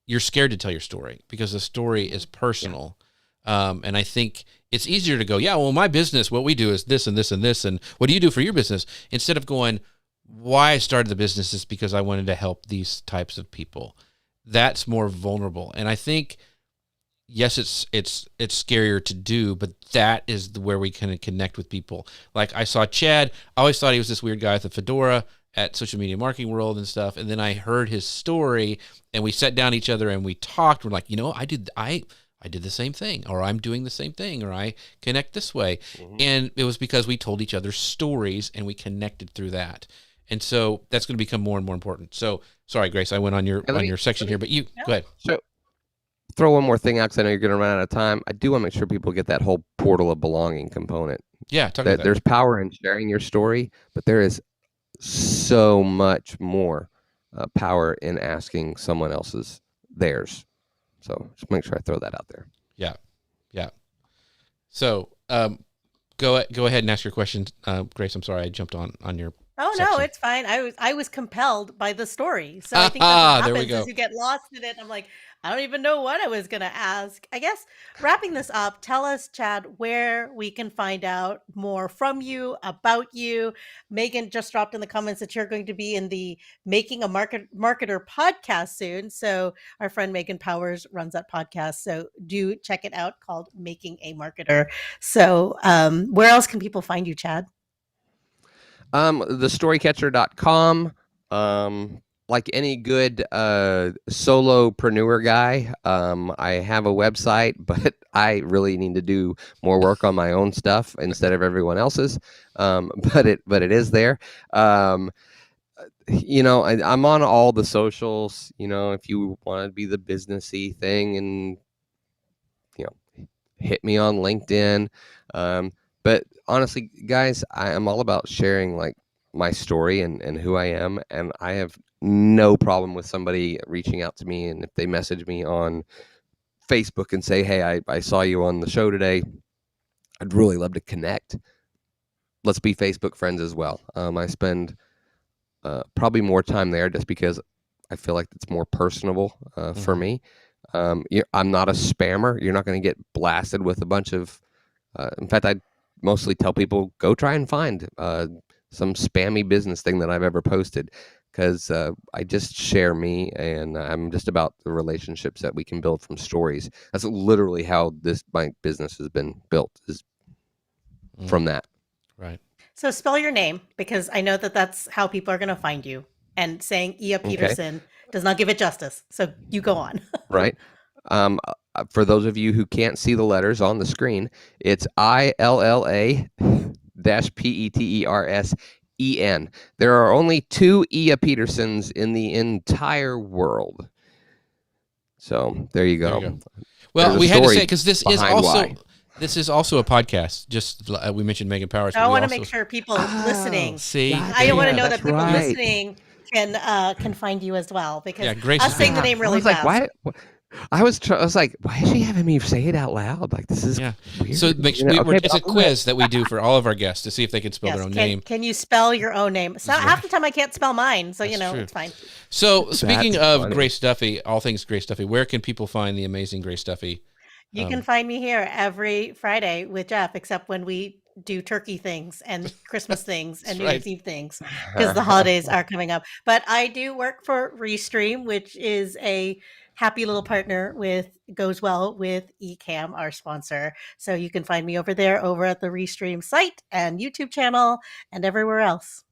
you're scared to tell your story because the story is personal. And I think it's easier to go, yeah, well, my business, what we do is this and this and this. And what do you do for your business? Instead of going, why I started the business is because I wanted to help these types of people. That's more vulnerable. And I think, yes, it's scarier to do, but that is where we can connect with people. Like I saw Chad, I always thought he was this weird guy with a fedora at Social Media Marketing World and stuff. And then I heard his story and we sat down each other and we talked. We're like, I did the same thing, or I'm doing the same thing, or I connect this way. Mm-hmm. And it was because we told each other stories and we connected through that. And so that's going to become more and more important. So sorry, Grace, I went on your section here, but you go ahead. So throw one more thing out because I know you're going to run out of time. I do want to make sure people get that whole portal of belonging component. Yeah, talk about that. There's power in sharing your story, but there is so much more power in asking someone else's theirs. So just make sure I throw that out there. Yeah. So go ahead and ask your question, Grace. I'm sorry I jumped on your. Oh section. no, it's fine. I was compelled by the story, so I think that's what there we happens go. is you get lost in it. I'm like, I don't even know what I was going to ask. I guess wrapping this up, tell us, Chad, where we can find out more from you, about you. Megan just dropped in the comments that you're going to be in the Making a Marketer podcast soon. So our friend Megan Powers runs that podcast. So do check it out, called Making a Marketer. So where else can people find you, Chad? Thestorycatcher.com. Like any good solopreneur guy, I have a website, but I really need to do more work on my own stuff instead of everyone else's. But it is there. You know, I'm on all the socials. You know, if you want to be the businessy thing, and you know, hit me on LinkedIn. But honestly, guys, I am all about sharing like my story and who I am, and I have no problem with somebody reaching out to me, and if they message me on Facebook and say, hey, I saw you on the show today, I'd really love to connect. Let's be Facebook friends as well. I spend probably more time there just because I feel like it's more personable for me. I'm not a spammer. You're not going to get blasted with a bunch of in fact, I mostly tell people, go try and find some spammy business thing that I've ever posted, because I just share me, and I'm just about the relationships that we can build from stories. That's literally how my business has been built, is from that. Right. So spell your name, because I know that that's how people are going to find you. And saying Ia Peterson does not give it justice. So you go on. Right. For those of you who can't see the letters on the screen, it's ILLA-PETERSEN. There are only 2 Ia Petersons in the entire world. So there you go. There you go. Well, we had to say, because this is also a podcast. Just we mentioned Megan Powers. I want to make sure people listening. See, I want to know that people listening can find you as well, because us saying the name really fast. Like, why? I was like, why is she having me say it out loud? Like, this is weird. So it's a quiz that we do for all of our guests to see if they can spell their own name. Can you spell your own name? So half the time I can't spell mine, so it's fine. So speaking of Grace Duffy, all things Grace Duffy, where can people find the amazing Grace Duffy? You can find me here every Friday with Jeff, except when we do turkey things and Christmas things and New Year's Eve things, because the holidays are coming up. But I do work for Restream, which is a happy little partner goes well with Ecamm, our sponsor. So you can find me over there, over at the Restream site and YouTube channel and everywhere else.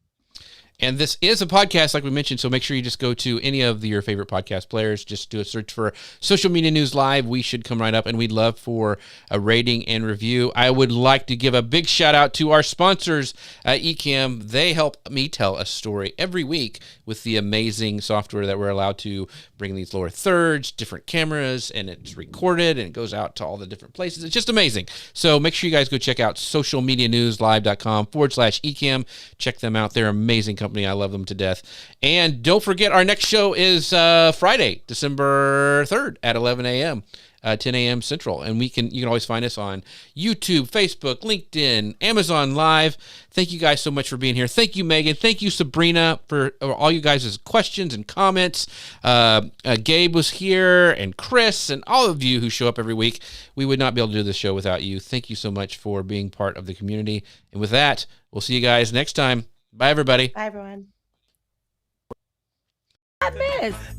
And this is a podcast, like we mentioned, so make sure you just go to any of your favorite podcast players. Just do a search for Social Media News Live. We should come right up, and we'd love for a rating and review. I would like to give a big shout out to our sponsors, Ecamm. They help me tell a story every week with the amazing software that we're allowed to bring these lower thirds, different cameras, and it's recorded, and it goes out to all the different places. It's just amazing. So make sure you guys go check out socialmedianewslive.com/Ecamm. Check them out. They're an amazing company. I love them to death. And don't forget, our next show is Friday, December 3rd at 11 a.m., 10 a.m. Central. And you can always find us on YouTube, Facebook, LinkedIn, Amazon Live. Thank you guys so much for being here. Thank you, Megan. Thank you, Sabrina, for all you guys' questions and comments. Gabe was here, and Chris, and all of you who show up every week. We would not be able to do this show without you. Thank you so much for being part of the community. And with that, we'll see you guys next time. Bye, everybody. Bye, everyone.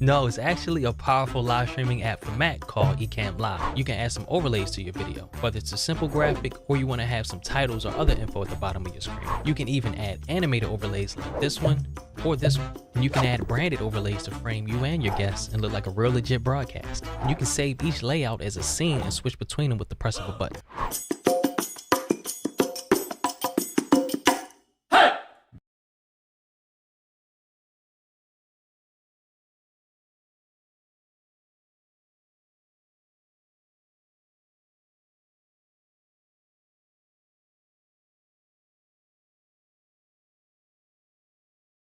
No, it's actually a powerful live streaming app for Mac called Ecamm Live. You can add some overlays to your video, whether it's a simple graphic or you want to have some titles or other info at the bottom of your screen. You can even add animated overlays like this one or this one. And you can add branded overlays to frame you and your guests and look like a real legit broadcast. And you can save each layout as a scene and switch between them with the press of a button.